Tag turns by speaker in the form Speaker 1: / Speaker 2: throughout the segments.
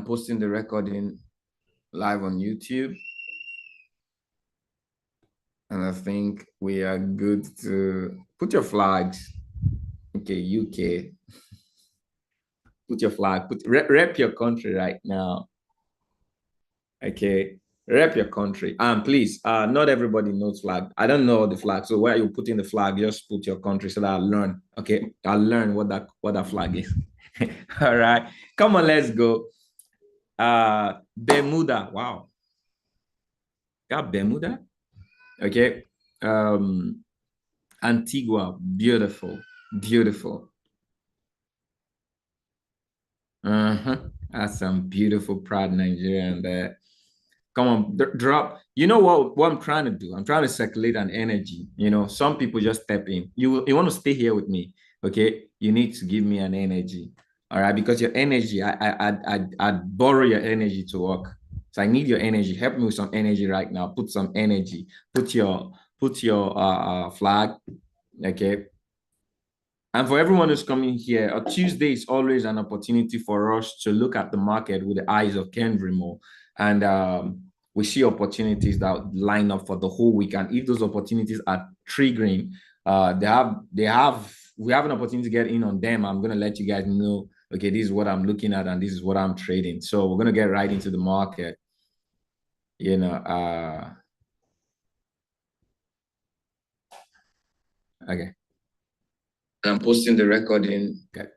Speaker 1: posting the recording live on YouTube. And I think we are good to put your flags. Okay, UK. Put your flag, rep your country right now. Okay, rep your country. And please, not everybody knows flag. I don't know the flag. So where you putting the flag, just put your country so that I learn. Okay, I'll learn what that flag is. All right, come on, let's go. Bermuda. Wow. Got Bermuda. Okay. Antigua, beautiful, beautiful. That's some beautiful, proud Nigerian there. Come on, drop. You know what I'm trying to do? I'm trying to circulate an energy. You know, some people just step in. You want to stay here with me, okay? You need to give me an energy, all right? Because your energy, I borrow your energy to work. So I need your energy. Help me with some energy right now. Put some energy. Put your flag, okay? And for everyone who's coming here, a Tuesday is always an opportunity for us to look at the market with the eyes of Ken Vrimo. And we see opportunities that line up for the whole week. And if those opportunities are triggering, we have an opportunity to get in on them. I'm going to let you guys know, okay, this is what I'm looking at and this is what I'm trading. So we're going to get right into the market. You know, okay. I'm posting the recording. Okay.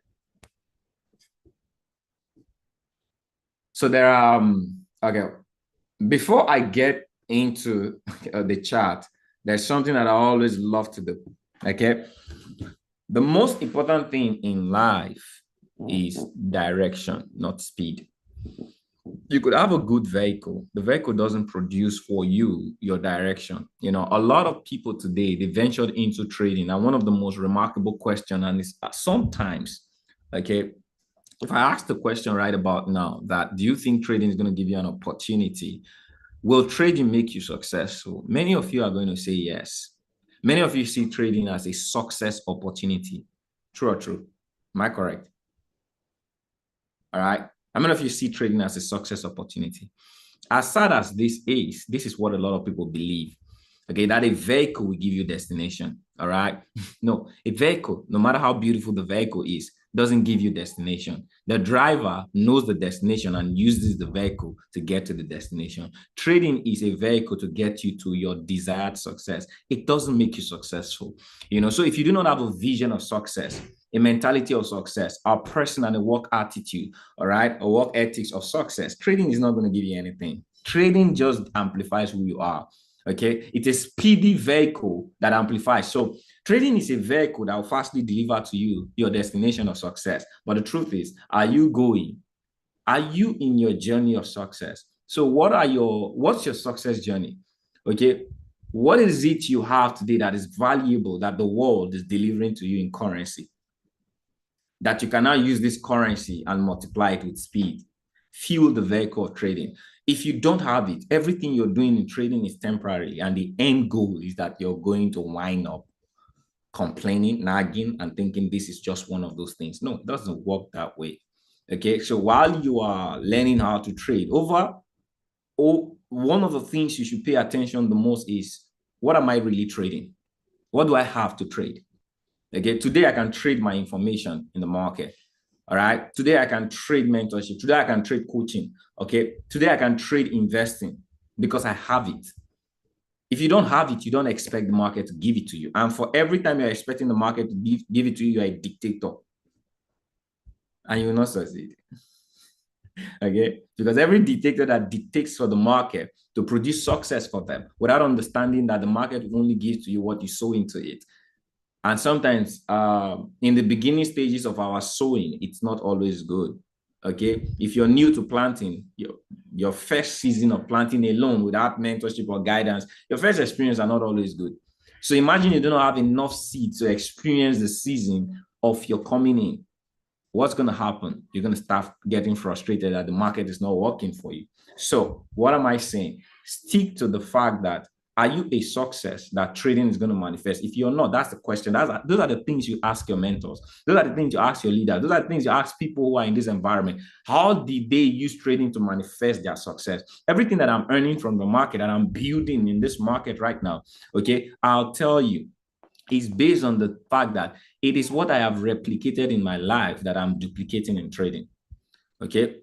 Speaker 1: So there are, okay, before I get into the chart, there's something that I always love to do, okay? The most important thing in life is direction, not speed. You could have a good vehicle. The vehicle doesn't produce for you your direction. You know, a lot of people today, they ventured into trading. And one of the most remarkable questions, and it's sometimes, okay, if I ask the question right about now, that do you think trading is going to give you an opportunity? Will trading make you successful? Many of you are going to say yes. Many of you see trading as a success opportunity. True or true? Am I correct? All right. How many of you see trading as a success opportunity? As sad as this is what a lot of people believe. Okay, that a vehicle will give you destination. All right. No, a vehicle, no matter how beautiful the vehicle is, doesn't give you destination. The driver knows the destination and uses the vehicle to get to the destination. Trading is a vehicle to get you to your desired success. It doesn't make you successful. You know, so if you do not have a vision of success, a mentality of success, a person and a work attitude, all right, a work ethics of success, trading is not going to give you anything. Trading just amplifies who you are. Okay, it's a speedy vehicle that amplifies. So trading is a vehicle that will fastly deliver to you your destination of success. But the truth is, are you going? Are you in your journey of success? So what's your success journey? Okay, what is it you have today that is valuable that the world is delivering to you in currency? That you can now use this currency and multiply it with speed. Fuel the vehicle of trading. If you don't have it, everything you're doing in trading is temporary, and the end goal is that you're going to wind up complaining, nagging, and thinking this is just one of those things. No, it doesn't work that way. Okay, so while you are learning how to trade, one of the things you should pay attention the most is, what am I really trading? What do I have to trade? Okay, today I can trade my information in the market. All right. Today I can trade mentorship. Today I can trade coaching. Okay. Today I can trade investing because I have it. If you don't have it, you don't expect the market to give it to you. And for every time you're expecting the market to give it to you, you're a dictator. And you will not succeed. Okay. Because every dictator that dictates for the market to produce success for them without understanding that the market only gives to you what you sow into it. And sometimes in the beginning stages of our sowing, it's not always good. Okay. If you're new to planting, your first season of planting alone without mentorship or guidance, your first experience are not always good. So imagine you don't have enough seed to experience the season of your coming in. What's going to happen? You're going to start getting frustrated that the market is not working for you. So what am I saying? Stick to the fact that Are you a success that trading is going to manifest? If you're not, that's the question. Those are the things you ask your mentors. Those are the things you ask your leaders. Those are the things you ask people who are in this environment. How did they use trading to manifest their success? Everything that I'm earning from the market and I'm building in this market right now, okay, I'll tell you, is based on the fact that it is what I have replicated in my life that I'm duplicating in trading. Okay.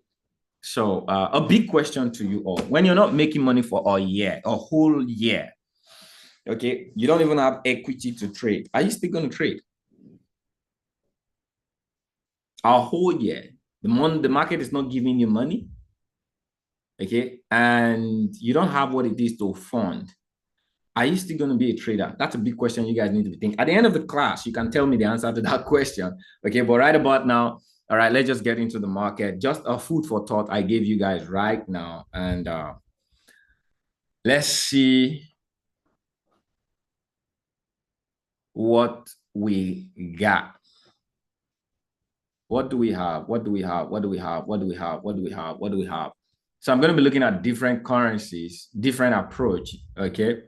Speaker 1: So a big question to you all: when you're not making money for a year, a whole year, okay, you don't even have equity to trade, are you still going to trade? A whole year, the market is not giving you money, okay, and you don't have what it is to fund. Are you still going to be a trader? That's a big question you guys need to be thinking. At the end of the class, you can tell me the answer to that question, okay? But right about now, all right, let's just get into the market. Just a food for thought I gave you guys right now. And let's see what we got. What do we have? What do we have? What do we have? What do we have? What do we have? What do we have? So I'm going to be looking at different currencies, different approach, okay?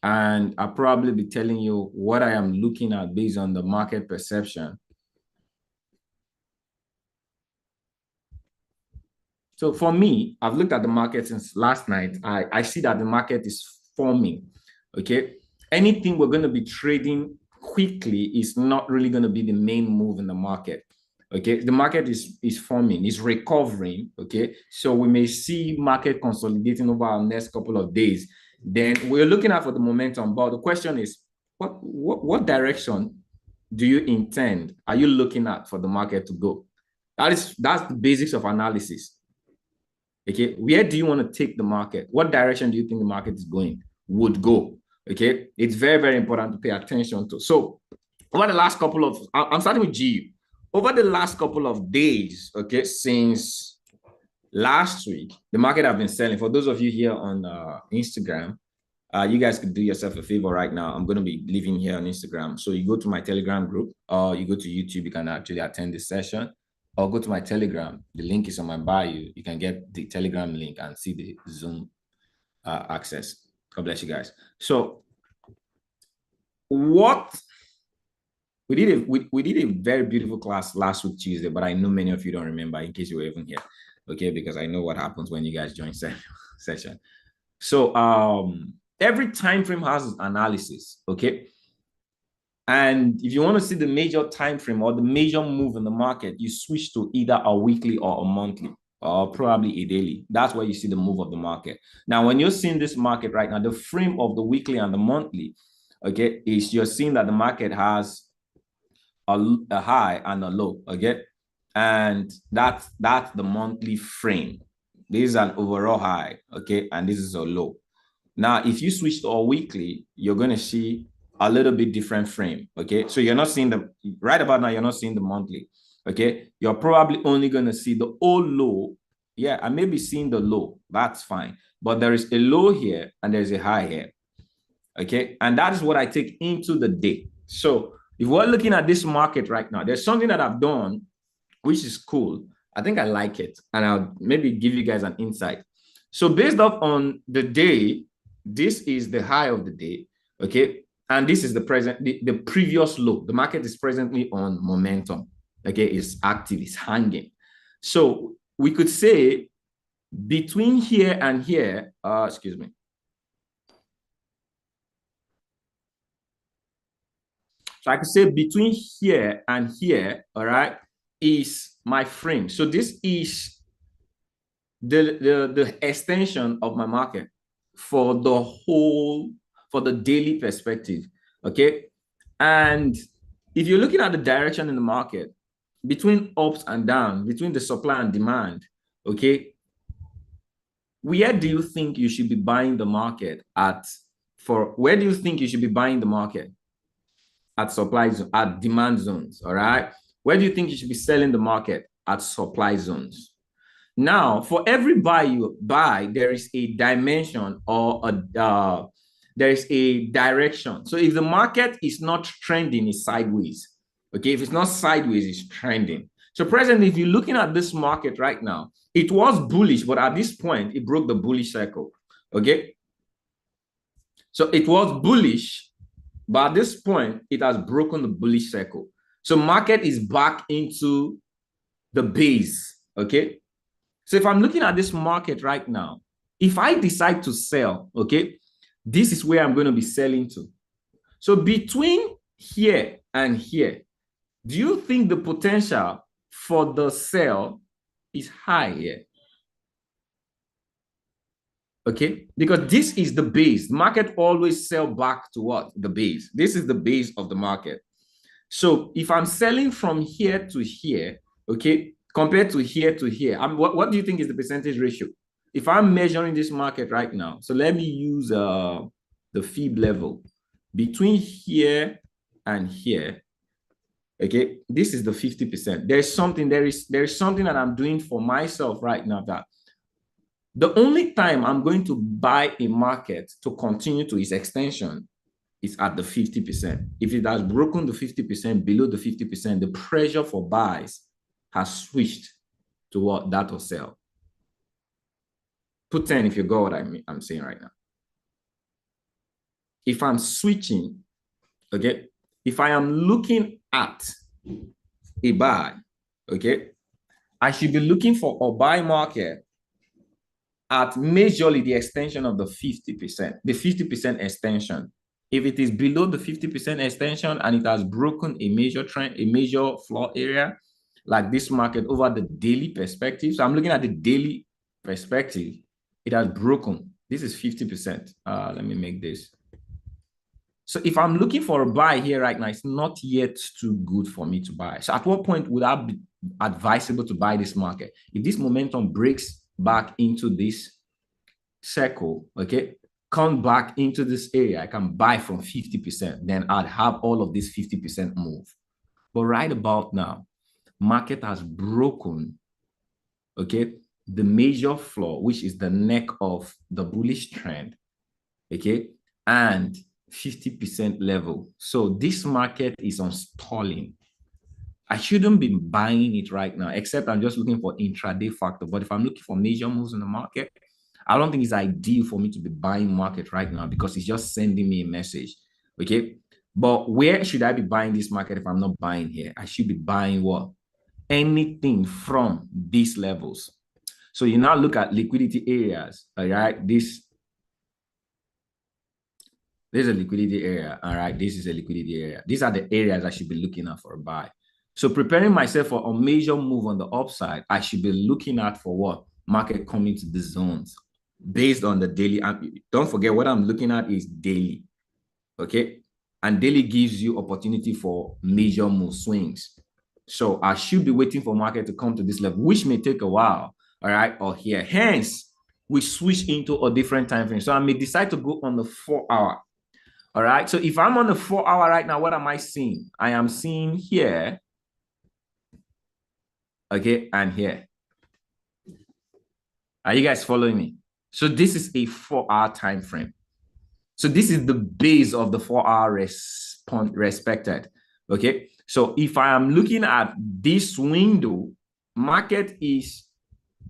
Speaker 1: And I'll probably be telling you what I am looking at based on the market perception. So for me, I've looked at the market since last night. I see that the market is forming, okay? Anything we're going to be trading quickly is not really going to be the main move in the market, okay? The market is forming, is recovering, okay? So we may see market consolidating over our next couple of days. Then we're looking at for the momentum, but the question is, what direction do you intend? Are you looking at for the market to go? That's the basics of analysis. Okay, where do you want to take the market? What direction do you think the market is would go? Okay, it's very, very important to pay attention to. So over the last couple of, I'm starting with GU. Over the last couple of days, okay, since last week, the market have been selling. For those of you here on Instagram, you guys could do yourself a favor right now. I'm going to be leaving here on Instagram. So you go to my Telegram group, or you go to YouTube, you can actually attend this session, or go to my Telegram. The link is on my bio. You can get the Telegram link and see the Zoom access. God bless you guys. So what we did a very beautiful class last week, Tuesday, but I know many of you don't remember in case you were even here. Okay, because I know what happens when you guys join session. So every time frame has its analysis, okay? And if you want to see the major time frame or the major move in the market, you switch to either a weekly or a monthly, or probably a daily. That's where you see the move of the market. Now, when you're seeing this market right now, the frame of the weekly and the monthly, okay, is you're seeing that the market has a high and a low, okay? And that's the monthly frame. This is an overall high, okay? And this is a low. Now, if you switch to a weekly, you're going to see a little bit different frame, okay? So you're not seeing right about now, you're not seeing the monthly, okay? You're probably only going to see the old low. Yeah, I may be seeing the low. That's fine. But there is a low here and there's a high here, okay? And that is what I take into the day. So if we're looking at this market right now, there's something that I've done, which is cool. I think I like it. And I'll maybe give you guys an insight. So based off on the day, this is the high of the day, okay? And this is the previous low. The market is presently on momentum, okay? It's active, it's hanging. So we could say between here and here, excuse me. So I could say between here and here, all right, is my frame. So this is the extension of my market for the daily perspective, okay? And if you're looking at the direction in the market, between ups and downs, between the supply and demand, okay, where do you think you should be buying the market at? Where do you think you should be buying the market? At at demand zones, all right? Where do you think you should be selling the market? At supply zones. Now, for every buy you buy, there is a dimension or there is a direction. So if the market is not trending, it's sideways. Okay, if it's not sideways, it's trending. So presently, if you're looking at this market right now, it was bullish, but at this point, it broke the bullish cycle. Okay. So it was bullish, but at this point, it has broken the bullish circle. So market is back into the base, okay? So if I'm looking at this market right now, if I decide to sell, okay, this is where I'm going to be selling to. So between here and here, do you think the potential for the sell is high here? Okay, because this is the base. The market always sell back to what? The base. This is the base of the market. So if I'm selling from here to here, okay, compared to here, what do you think is the percentage ratio? If I'm measuring this market right now, so let me use the fib level between here and here. Okay, this is the 50%. There is something that I'm doing for myself right now that the only time I'm going to buy a market to continue to its extension is at the 50%. If it has broken the 50%, below the 50%, the pressure for buys has switched to what? That or sell. Put 10 if you got what I'm saying right now. If I'm switching, okay, if I am looking at a buy, okay, I should be looking for a buy market at majorly the extension of the 50%, the 50% extension. If it is below the 50% extension and it has broken a major trend, a major floor area, like this market over the daily perspective. So I'm looking at the daily perspective. It has broken. This is 50%. Let me make this. So if I'm looking for a buy here right now, it's not yet too good for me to buy. So at what point would I be advisable to buy this market? If this momentum breaks back into this circle, okay, come back into this area, I can buy from 50%. Then I'd have all of this 50% move. But right about now, market has broken, okay, the major floor, which is the neck of the bullish trend, okay, and 50% level. So this market is on stalling. I shouldn't be buying it right now, except I'm just looking for intraday factor. But if I'm looking for major moves in the market, I don't think it's ideal for me to be buying market right now because it's just sending me a message. Okay. But where should I be buying this market if I'm not buying here? I should be buying what? Anything from these levels. So you now look at liquidity areas. All right. This is a liquidity area. All right. This is a liquidity area. These are the areas I should be looking at for a buy. So preparing myself for a major move on the upside, I should be looking at for what? Market coming to the zones based on the daily. Don't forget what I'm looking at is daily. Okay. And daily gives you opportunity for major move swings. So I should be waiting for market to come to this level, which may take a while. All right. Or here. Hence, we switch into a different time frame. So I may decide to go on the 4-hour. All right. So if I'm on the 4-hour right now, what am I seeing? I am seeing here. Okay. And here. Are you guys following me? So this is a 4-hour time frame. So this is the base of the 4-hour respected. Okay. So if I am looking at this window, market is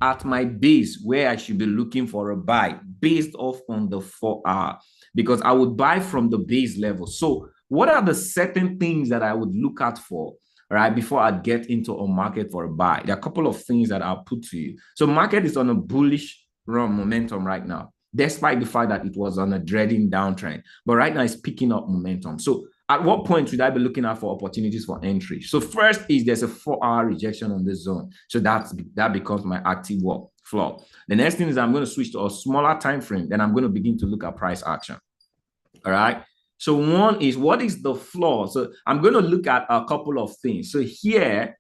Speaker 1: at my base where I should be looking for a buy based off on the 4-hour because I would buy from the base level. So what are the certain things that I would look at for, right, before I get into a market for a buy? There are a couple of things that I'll put to you. So market is on a bullish run momentum right now, despite the fact that it was on a dreading downtrend. But right now it's picking up momentum. So at what point should I be looking out for opportunities for entry? So first is there's a 4-hour rejection on this zone. So that becomes my active floor. The next thing is I'm going to switch to a smaller time frame. Then I'm going to begin to look at price action. All right. So one is what is the floor? So I'm going to look at a couple of things. So here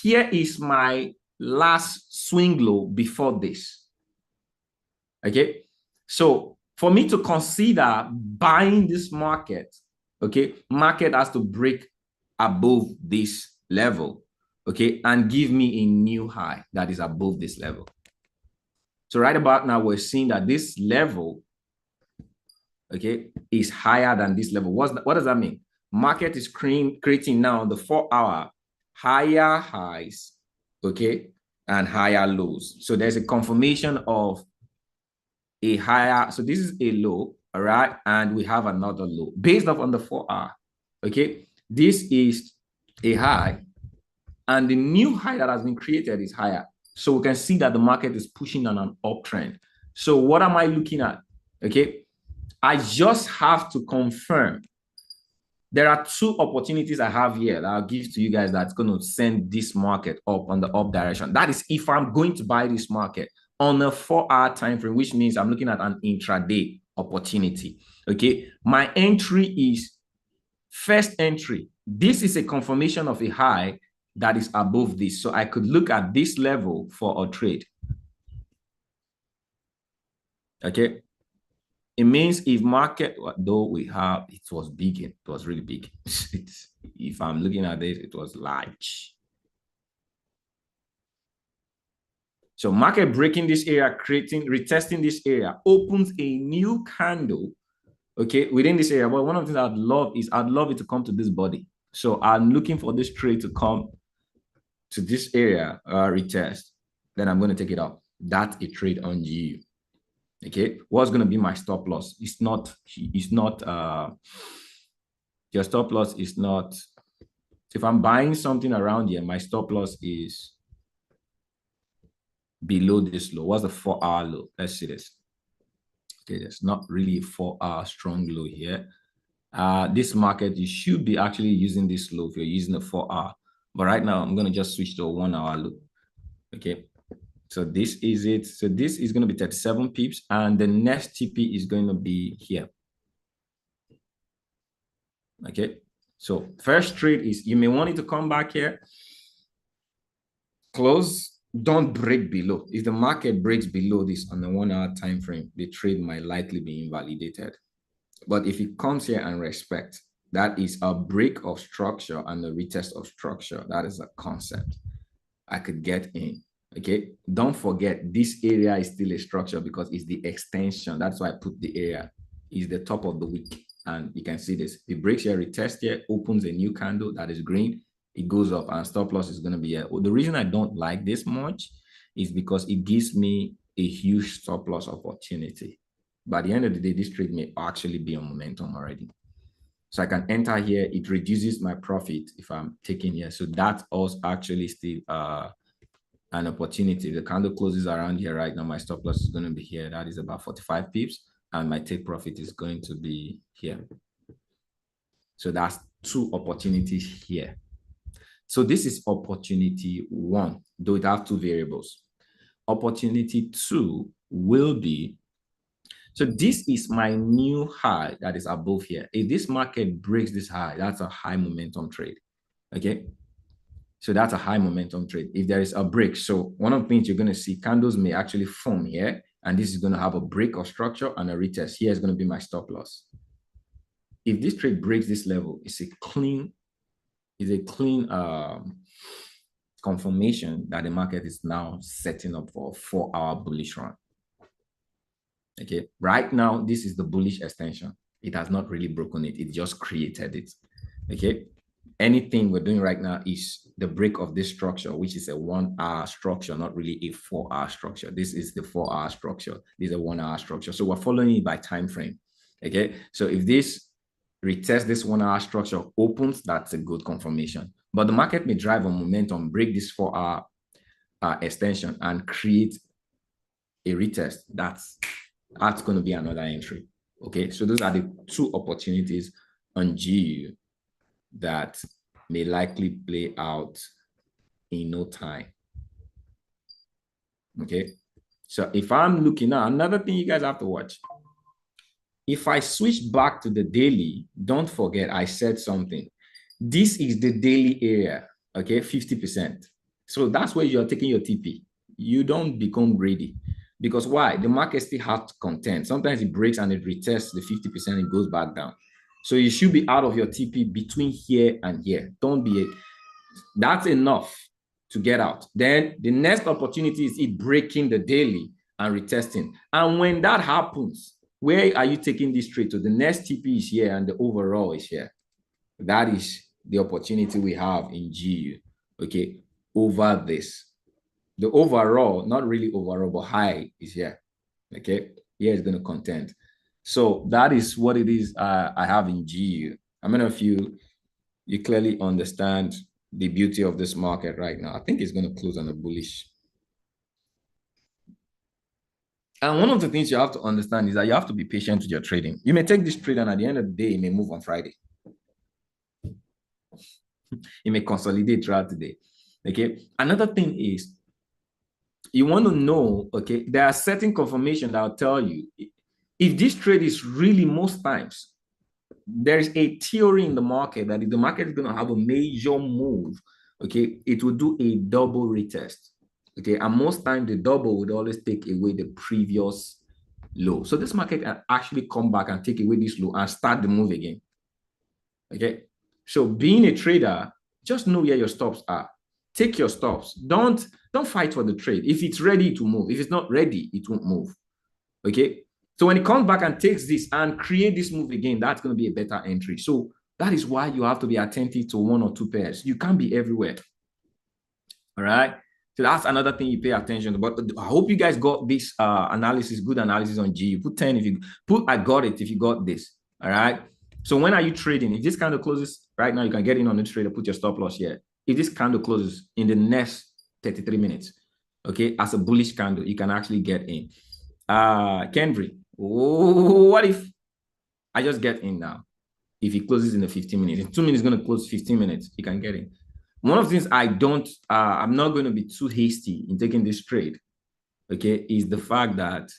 Speaker 1: is my last swing low before this. Okay. So for me to consider buying this market, okay, market has to break above this level, okay, and give me a new high that is above this level. So right about now, we're seeing that this level, okay, is higher than this level. What does that mean? Market is creating now on the 4-hour higher highs, okay, and higher lows. So there's a confirmation of a higher, so this is a low, all right? And we have another low based off on the 4-hour, okay? This is a high, and the new high that has been created is higher. So we can see that the market is pushing on an uptrend. So what am I looking at? Okay, I just have to confirm. There are two opportunities I have here that I'll give to you guys that's going to send this market up on the up direction. That is if I'm going to buy this market on a 4-hour time frame, which means I'm looking at an intraday opportunity. Okay, my entry is first entry. This is a confirmation of a high that is above this. So I could look at this level for a trade. Okay. It means if market, though we have, it was big, it was really big. If I'm looking at this, it was large. So market breaking this area, retesting this area, opens a new candle, okay, within this area. But one of the things I'd love it to come to this body. So I'm looking for this trade to come to this area, retest. Then I'm going to take it up. That's a trade on GU. Okay, what's going to be my stop loss? It's not your stop loss is not, if I'm buying something around here, my stop loss is below this low. What's the 4-hour low? Let's see this. Okay, there's not really a 4-hour strong low here. This market, you should be actually using this low if you're using a 4-hour. But right now, I'm going to just switch to a 1-hour low. Okay. So this is it. So this is going to be 37 pips, and the next TP is going to be here. Okay. So first trade is, you may want it to come back here, close, don't break below. If the market breaks below this on the 1-hour time frame, the trade might likely be invalidated. But if it comes here and respect, that is a break of structure and a retest of structure. That is a concept. I could get in. Okay, don't forget this area is still a structure because it's the extension. That's why I put the area is the top of the wick, and you can see this. It breaks here, retest here, opens a new candle that is green. It goes up, and stop loss is going to be here. The reason I don't like this much is because it gives me a huge stop loss opportunity. By the end of the day, this trade may actually be on momentum already. So I can enter here. It reduces my profit if I'm taking here. So that's also actually still an opportunity. The candle closes around here right now. My stop loss is going to be here. That is about 45 pips. And my take profit is going to be here. So that's two opportunities here. So this is opportunity one, though it has two variables. Opportunity two will be, so this is my new high that is above here. If this market breaks this high, that's a high momentum trade. Okay. So that's a high momentum trade. If there is a break, so one of the things you're going to see, candles may actually form here, and this is going to have a break of structure and a retest. Here is going to be my stop loss. If this trade breaks this level, it's a clean confirmation that the market is now setting up for a 4-hour bullish run. Okay, right now, this is the bullish extension. It has not really broken it. It just created it. Okay. Anything we're doing right now is the break of this structure, which is a 1-hour structure, not really a 4-hour structure. This is the 4-hour structure. This is a 1-hour structure. So we're following it by time frame. Okay. So if this retest this 1-hour structure opens, that's a good confirmation. But the market may drive on momentum, break this 4-hour extension and create a retest. That's going to be another entry. Okay. So those are the two opportunities on GU that may likely play out in no time. Okay. So if I'm looking at another thing you guys have to watch, if I switch back to the daily, don't forget I said something. This is the daily area, okay, 50%. So that's where you're taking your TP. You don't become greedy. Because why? The market still has to contend. Sometimes it breaks and it retests the 50%, it goes back down. So you should be out of your TP between here and here. Don't be, that's enough to get out. Then the next opportunity is it breaking the daily and retesting. And when that happens, where are you taking this trade to? The next TP is here and the overall is here. That is the opportunity we have in GU, okay, over this. The overall, not really overall, but high is here, okay? Here is going to contend. So that is what it is I have in GU. I mean, if you clearly understand the beauty of this market right now. I think it's going to close on a bullish. And one of the things you have to understand is that you have to be patient with your trading. You may take this trade, and at the end of the day, it may move on Friday. It may consolidate throughout the day. Okay. Another thing is you want to know, okay, there are certain confirmation that will tell you if this trade is really most times, there is a theory in the market that if the market is going to have a major move, okay, it will do a double retest. Okay, and most times the double would always take away the previous low. So this market can actually come back and take away this low and start the move again. Okay, so being a trader, just know where your stops are. Take your stops. Don't fight for the trade. If it's ready to move, if it's not ready, it won't move. Okay, so when it comes back and takes this and create this move again, that's going to be a better entry. So that is why you have to be attentive to one or two pairs. You can't be everywhere. All right. So that's another thing you pay attention to. But I hope you guys got this analysis, good analysis on G. You put 10 if you put I got it if you got this. All right. So when are you trading? If this candle closes right now, you can get in on the trade and put your stop loss here. If this candle closes in the next 33 minutes, okay, as a bullish candle, you can actually get in. Kendry, what if I just get in now? If it closes in the 15 minutes, in 2 minutes, it's going to close 15 minutes, you can get in. One of the things I'm not going to be too hasty in taking this trade, okay, is the fact that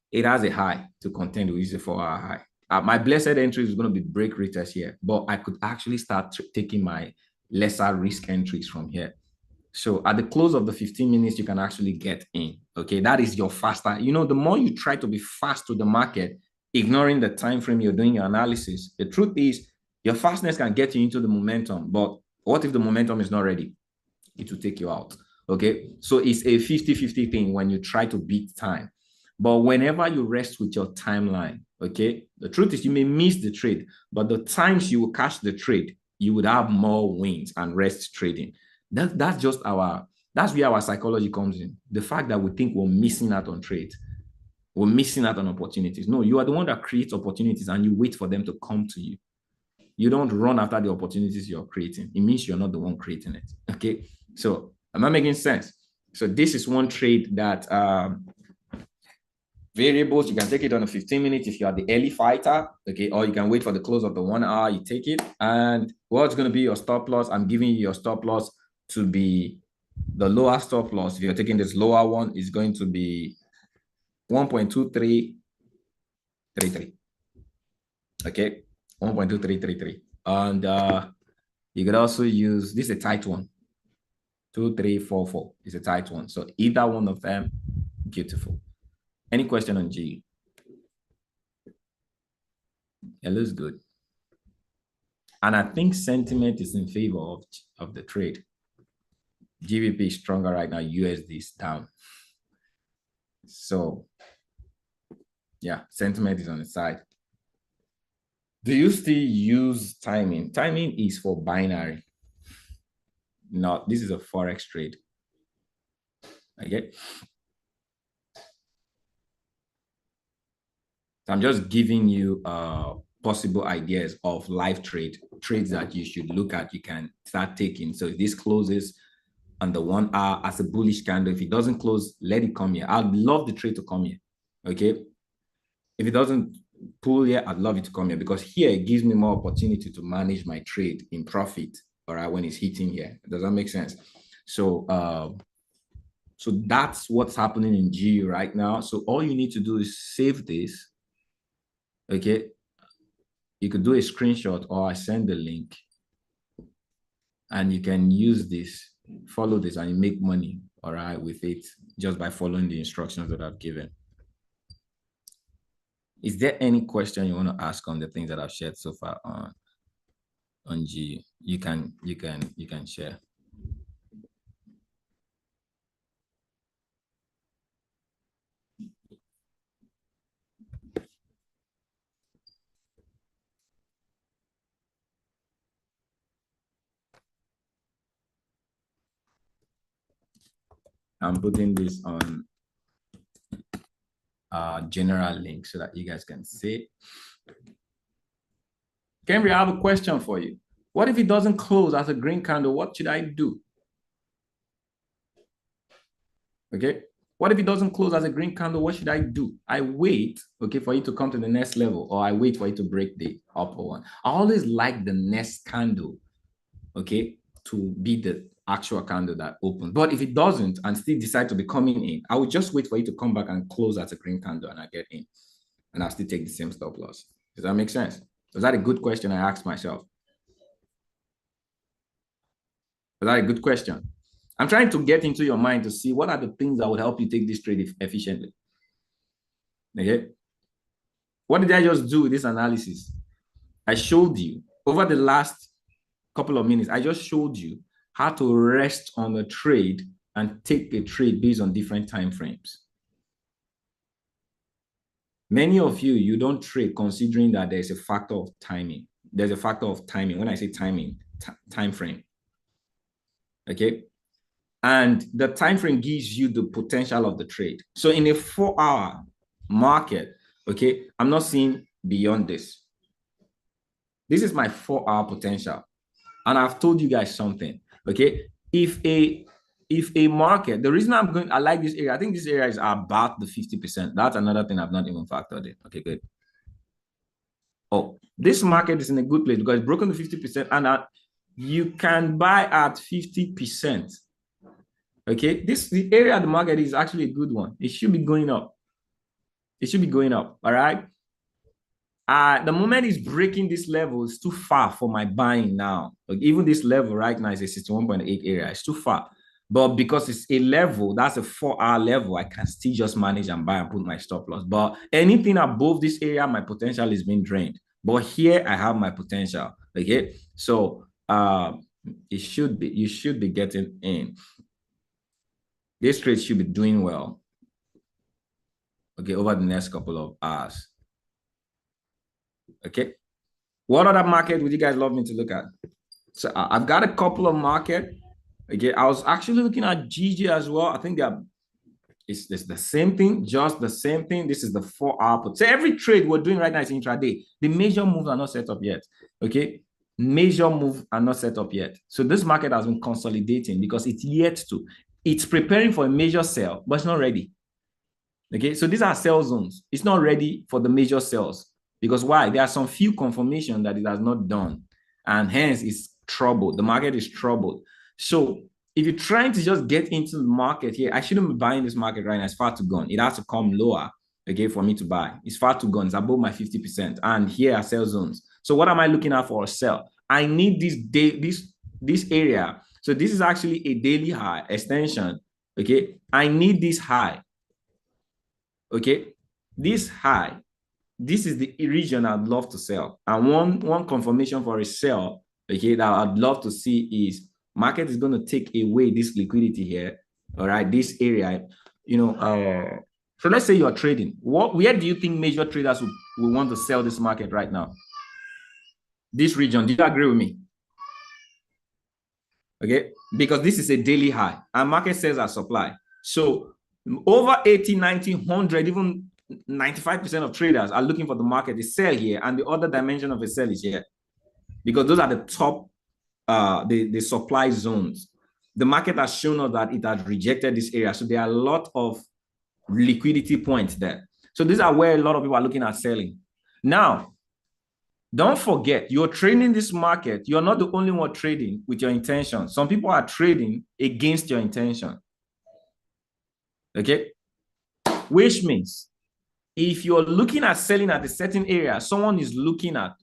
Speaker 1: it has a high to contend with. It's a 4-hour high. My blessed entry is going to be break retest here, but I could actually start taking my lesser risk entries from here. So at the close of the 15 minutes, you can actually get in. Okay, that is your faster. You know, the more you try to be fast to the market, ignoring the time frame you're doing your analysis, the truth is your fastness can get you into the momentum. But what if the momentum is not ready? It will take you out. Okay, so it's a 50-50 thing when you try to beat time. But whenever you rest with your timeline, okay, the truth is you may miss the trade, but the times you will catch the trade, you would have more wins and rest trading. That's just that's where our psychology comes in. The fact that we think we're missing out on trades, we're missing out on opportunities. No, you are the one that creates opportunities and you wait for them to come to you. You don't run after the opportunities you're creating. It means you're not the one creating it. Okay. So am I making sense? So this is one trade that variables, you can take it on a 15 minutes if you are the early fighter, okay, or you can wait for the close of the 1 hour, you take it. And what's going to be your stop loss? I'm giving you your stop loss to be the lower stop loss. If you're taking this lower one, is going to be 1.2333. Okay, 1.2333. And you could also use this is a tight one. 2344 is a tight one. So either one of them, beautiful. Any question on G? It looks good. And I think sentiment is in favor of the trade. GBP is stronger right now. USD is down. So, yeah, sentiment is on the side. Do you still use timing? Timing is for binary. No, this is a Forex trade. Okay. So I'm just giving you possible ideas of live trades that you should look at. You can start taking. So if this closes on the 1 hour as a bullish candle, if it doesn't close, let it come here. I'd love the trade to come here. Okay. If it doesn't pull here, I'd love it to come here because here it gives me more opportunity to manage my trade in profit. All right, when it's hitting here. Does that make sense? So so that's what's happening in GU right now. So all you need to do is save this. Okay. You could do a screenshot or I send the link and you can use this, follow this, and you make money, all right, with it just by following the instructions that I've given. Is there any question you want to ask on the things that I've shared so far on G? You can share. I'm putting this on general link so that you guys can see. Henry, I have a question for you. What if it doesn't close as a green candle? What should I do? Okay. What if it doesn't close as a green candle? What should I do? I wait, okay, for it to come to the next level, or I wait for it to break the upper one. I always like the next candle, okay, to be the actual candle that opens. But if it doesn't and still decide to be coming in, I would just wait for it to come back and close as a green candle and I get in. And I still take the same stop loss. Does that make sense? Was that a good question I asked myself? Was that a good question? I'm trying to get into your mind to see what are the things that would help you take this trade efficiently. Okay. What did I just do with this analysis? I showed you over the last couple of minutes, I just showed you how to rest on a trade and take a trade based on different time frames. Many of you, you don't trade considering that there's a factor of timing. There's a factor of timing. When I say timing, time frame. Okay. And the time frame gives you the potential of the trade. So in a 4-hour market, okay, I'm not seeing beyond this. This is my 4-hour potential. And I've told you guys something, okay? If a market, the reason I like this area, I think this area is about the 50%. That's another thing I've not even factored in. Okay, good. Oh, this market is in a good place because it's broken to 50% and you can buy at 50%. Okay, the area of the market is actually a good one. It should be going up. It should be going up, all right? The moment it's breaking this level, it's too far for my buying now. Like even this level right now is a 61.8 area. It's too far. But because it's a level, that's a 4-hour level, I can still just manage and buy and put my stop loss. But anything above this area, my potential is being drained. But here I have my potential. Okay, so you should be getting in. This trade should be doing well, okay, over the next couple of hours. Okay, what other market would you guys love me to look at? So I've got a couple of market. Okay, I was actually looking at GG as well. I think it's the same thing, just the same thing. This is the 4-hour. So every trade we're doing right now is intraday. The major moves are not set up yet. Okay, major moves are not set up yet. So this market has been consolidating because it's yet to. It's preparing for a major sell, but it's not ready. Okay, so these are sell zones. It's not ready for the major sells. Because why? There are some few confirmation that it has not done. And hence it's troubled. The market is troubled. So if you're trying to just get into the market here, I shouldn't be buying this market right now. It's far too gone. It has to come lower, okay, for me to buy. It's far too gone. It's above my 50%. And here are sell zones. So what am I looking at for a sell? I need this area. So this is actually a daily high extension. Okay. I need this high. Okay. This high. This is the region I'd love to sell. And one confirmation for a sell, okay, that I'd love to see is market is going to take away this liquidity here. All right, this area, you know, so let's say you're trading. Where do you think major traders will want to sell this market right now? This region, do you agree with me? Okay, because this is a daily high and market sells as supply. So over 80, 90, 100, even 95% of traders are looking for the market to sell here, and the other dimension of a sell is here because those are the top the supply zones. The market has shown us that it has rejected this area, so there are a lot of liquidity points there. So these are where a lot of people are looking at selling. Now, don't forget, you're trading this market. You're not the only one trading with your intention. Some people are trading against your intention. Okay, which means if you're looking at selling at a certain area, someone is looking at,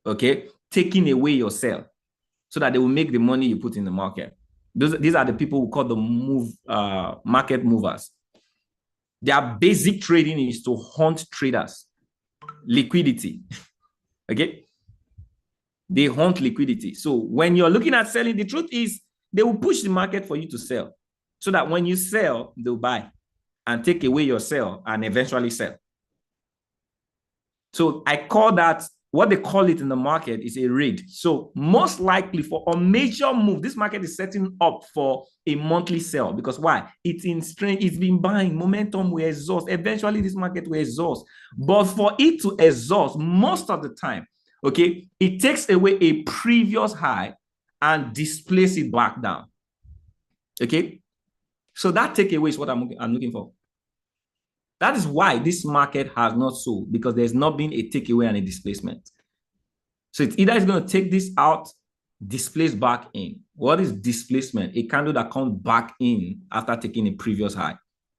Speaker 1: okay, taking away your sell so that they will make the money you put in the market. These are the people who call the market movers. Their basic trading is to hunt traders, liquidity. Okay, they hunt liquidity. So when you're looking at selling, the truth is they will push the market for you to sell so that when you sell, they'll buy and take away your sell and eventually sell. So I call that what they call it in the market is a raid. So most likely for a major move, this market is setting up for a monthly sell. Because why? It's in strength, it's been buying, momentum will exhaust. Eventually this market will exhaust. But for it to exhaust most of the time, okay, it takes away a previous high and displace it back down. Okay, so that takeaway is what I'm looking for. That is why this market has not sold, because there's not been a takeaway and a displacement. So it's either it's going to take this out, displace back in. What is displacement? A candle that comes back in after taking a previous high,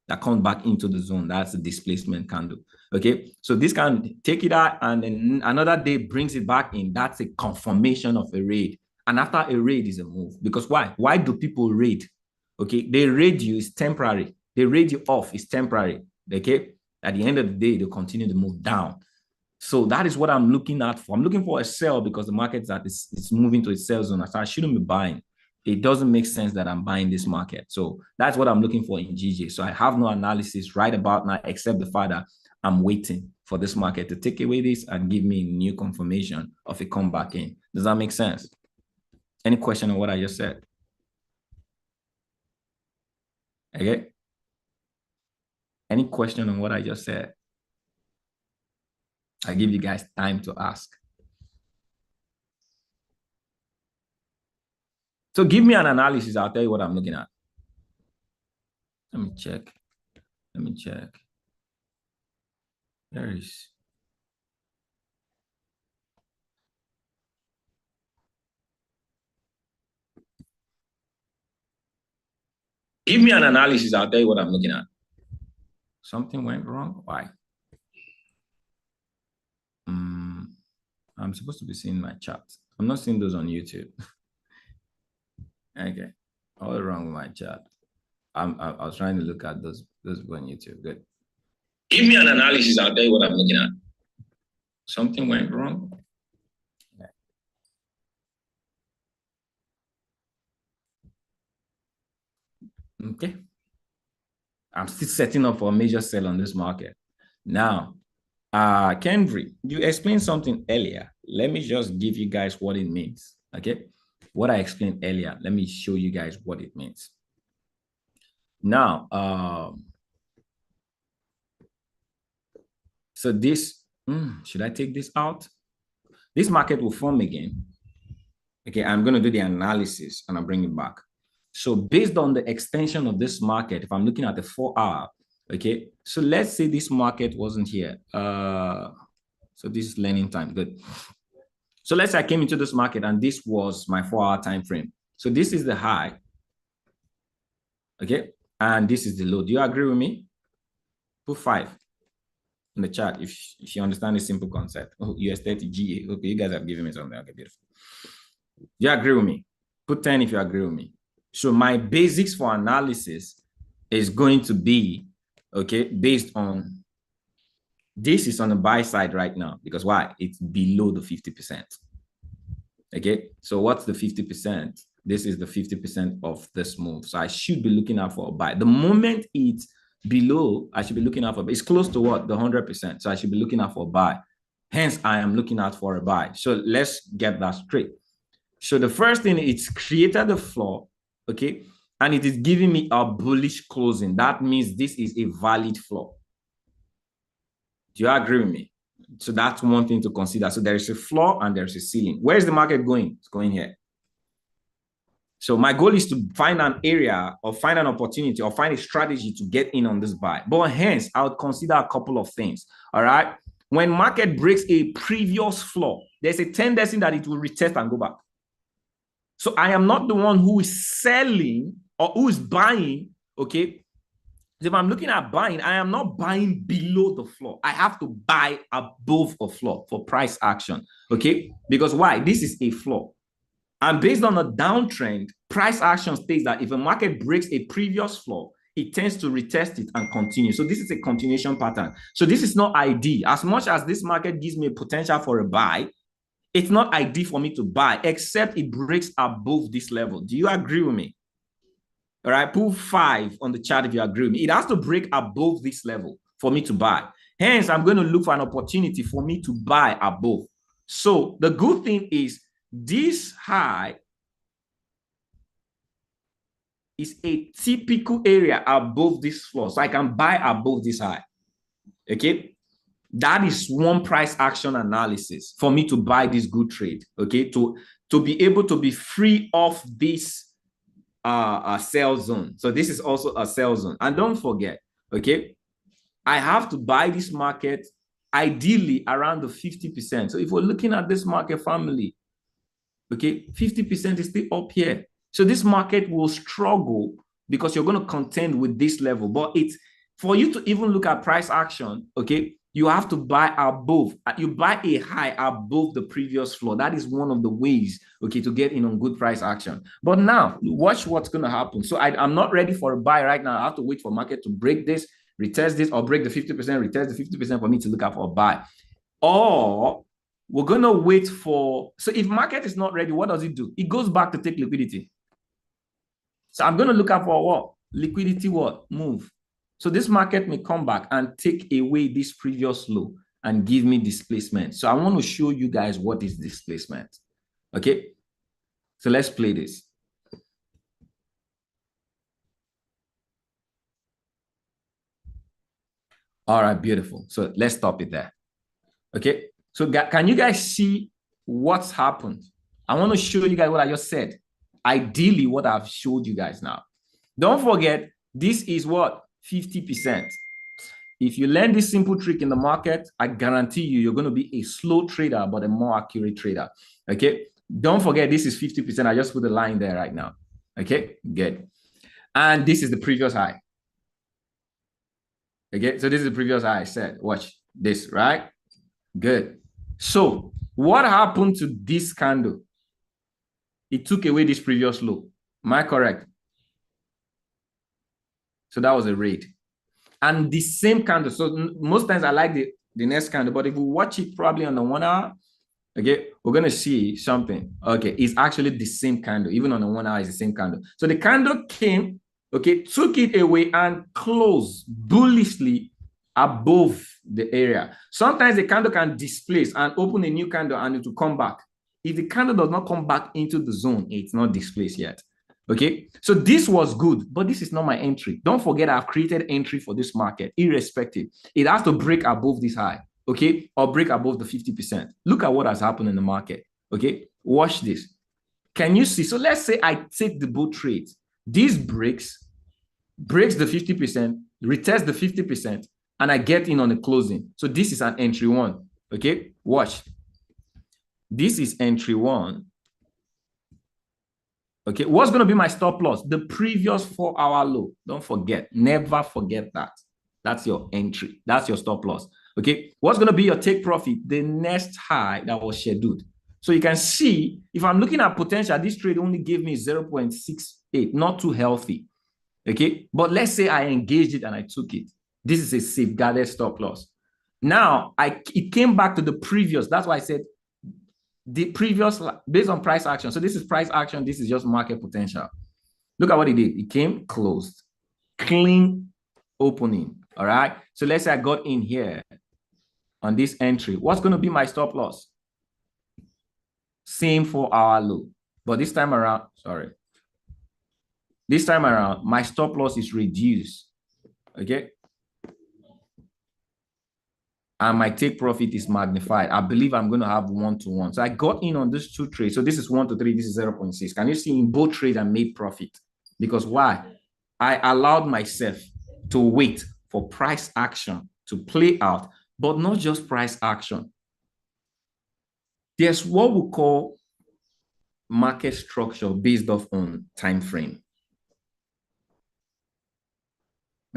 Speaker 1: that comes back into the zone. That's a displacement candle. Okay, so this can take it out and then another day brings it back in. That's a confirmation of a raid. And after a raid is a move. Because why? Why do people raid? Okay, they raid you, it's temporary. They raid you off, it's temporary. Okay, at the end of the day, they continue to move down. So that is what I'm looking at for. I'm looking for a sell because the market is moving to a sell zone. So I shouldn't be buying. It doesn't make sense that I'm buying this market. So that's what I'm looking for in GJ. So I have no analysis right about now, except the fact that I'm waiting for this market to take away this and give me new confirmation of a comeback in. Does that make sense? Any question on what I just said? Okay. Any question on what I just said? I give you guys time to ask. So give me an analysis. I'll tell you what I'm looking at. Let me check. Let me check. There is. Give me an analysis. I'll tell you what I'm looking at. Something went wrong. Why? I'm supposed to be seeing my chat. I'm not seeing those on YouTube. Okay. All wrong with my chat. I was trying to look at those on YouTube. Good. Give me an analysis. I'll tell you what I'm looking at. Something went wrong. Okay. I'm still setting up for a major sell on this market. Now, Kendry, you explained something earlier. Let me just give you guys what it means. Okay. What I explained earlier, let me show you guys what it means. Now, so this, should I take this out? This market will form again. Okay, I'm going to do the analysis and I'll bring it back. So based on the extension of this market, if I'm looking at the 4-hour, okay, so let's say this market wasn't here. So this is learning time, good. So let's say I came into this market and this was my 4-hour time frame. So this is the high, okay, and this is the low. Do you agree with me? Put 5 in the chat if you understand the simple concept. Oh, US30 GA. Okay, you guys have given me something. Okay, beautiful. Do you agree with me? Put 10 if you agree with me. So my basics for analysis is going to be, okay, based on, this is on the buy side right now, because why? It's below the 50%. Okay, so what's the 50%? This is the 50% of this move. So I should be looking out for a buy. The moment it's below, I should be looking out for, it's close to what? The 100%. So I should be looking out for a buy. Hence, I am looking out for a buy. So let's get that straight. So the first thing, it's created a floor, okay? And it is giving me a bullish closing. That means this is a valid floor. Do you agree with me? So that's one thing to consider. So there is a floor and there's a ceiling. Where is the market going? It's going here. So my goal is to find an area or find an opportunity or find a strategy to get in on this buy. But hence, I would consider a couple of things, all right? When market breaks a previous floor, there's a tendency that it will retest and go back. So I am not the one who is selling or who is buying, okay? If I'm looking at buying, I am not buying below the floor. I have to buy above a floor for price action, okay? Because why? This is a floor. And based on a downtrend, price action states that if a market breaks a previous floor, it tends to retest it and continue. So this is a continuation pattern. So this is not ID. As much as this market gives me a potential for a buy, it's not ID for me to buy, except it breaks above this level. Do you agree with me? All right, put 5 on the chart if you agree with me. It has to break above this level for me to buy. Hence, I'm going to look for an opportunity for me to buy above. So the good thing is this high is a typical area above this floor. So I can buy above this high. Okay. That is one price action analysis for me to buy this good trade. Okay. To be able to be free of this sell zone. So this is also a sell zone. And don't forget, okay, I have to buy this market ideally around the 50%. So if we're looking at this market family, okay, 50% is still up here. So this market will struggle because you're going to contend with this level. But it's for you to even look at price action, okay, you have to buy above. You buy a high above the previous floor. That is one of the ways, okay, to get in on good price action. But now, watch what's going to happen. So I'm not ready for a buy right now. I have to wait for market to break this, retest this, or break the 50%, retest the 50% for me to look out for a buy. Or we're going to wait for, so if market is not ready, what does it do? It goes back to take liquidity. So I'm going to look out for what? Liquidity what? Move. So this market may come back and take away this previous low and give me displacement. So I want to show you guys what is displacement. Okay. So let's play this. All right, beautiful. So let's stop it there. Okay. So can you guys see what's happened? I want to show you guys what I just said. Ideally, what I've showed you guys now. Don't forget, this is what? 50%. If you learn this simple trick in the market, I guarantee you're going to be a slow trader, but a more accurate trader. Okay. Don't forget, this is 50%. I just put a line there right now. Okay. Good. And this is the previous high. Okay. So this is the previous high I said. Watch this, right? Good. So what happened to this candle? It took away this previous low. Am I correct? So that was a raid. And the same candle. So most times I like the next candle, but if we watch it probably on the 1 hour, okay, we're going to see something. Okay, it's actually the same candle. Even on the 1 hour, it's the same candle. So the candle came, okay, took it away and closed bullishly above the area. Sometimes the candle can displace and open a new candle and it will come back. If the candle does not come back into the zone, it's not displaced yet. Okay, so this was good, but this is not my entry. Don't forget, I've created entry for this market, irrespective. It has to break above this high, okay, or break above the 50%. Look at what has happened in the market, okay? Watch this. Can you see? So let's say I take the bull trade. This breaks the 50%, retest the 50%, and I get in on the closing. So this is an entry one, okay? Watch. This is entry one. Okay, what's going to be my stop loss? The previous 4-hour low. Don't forget. Never forget that. That's your entry. That's your stop loss. Okay, what's going to be your take profit? The next high that was scheduled. So you can see, if I'm looking at potential, this trade only gave me 0.68, not too healthy. Okay, but let's say I engaged it and I took it. This is a safeguarded stop loss. Now, it came back to the previous. That's why I said the previous, based on price action. So this is price action. This is just market potential. Look at what it did. It came closed, clean opening. All right. So let's say I got in here on this entry. What's going to be my stop loss? Same 4-hour low. But this time around, this time around, my stop loss is reduced. Okay. And my take profit is magnified. I believe I'm going to have 1-to-1. So I got in on these two trades. So this is 1 to 3. This is 0.6. Can you see in both trades I made profit? Because why? I allowed myself to wait for price action to play out, but not just price action. There's what we call market structure based off on time frame.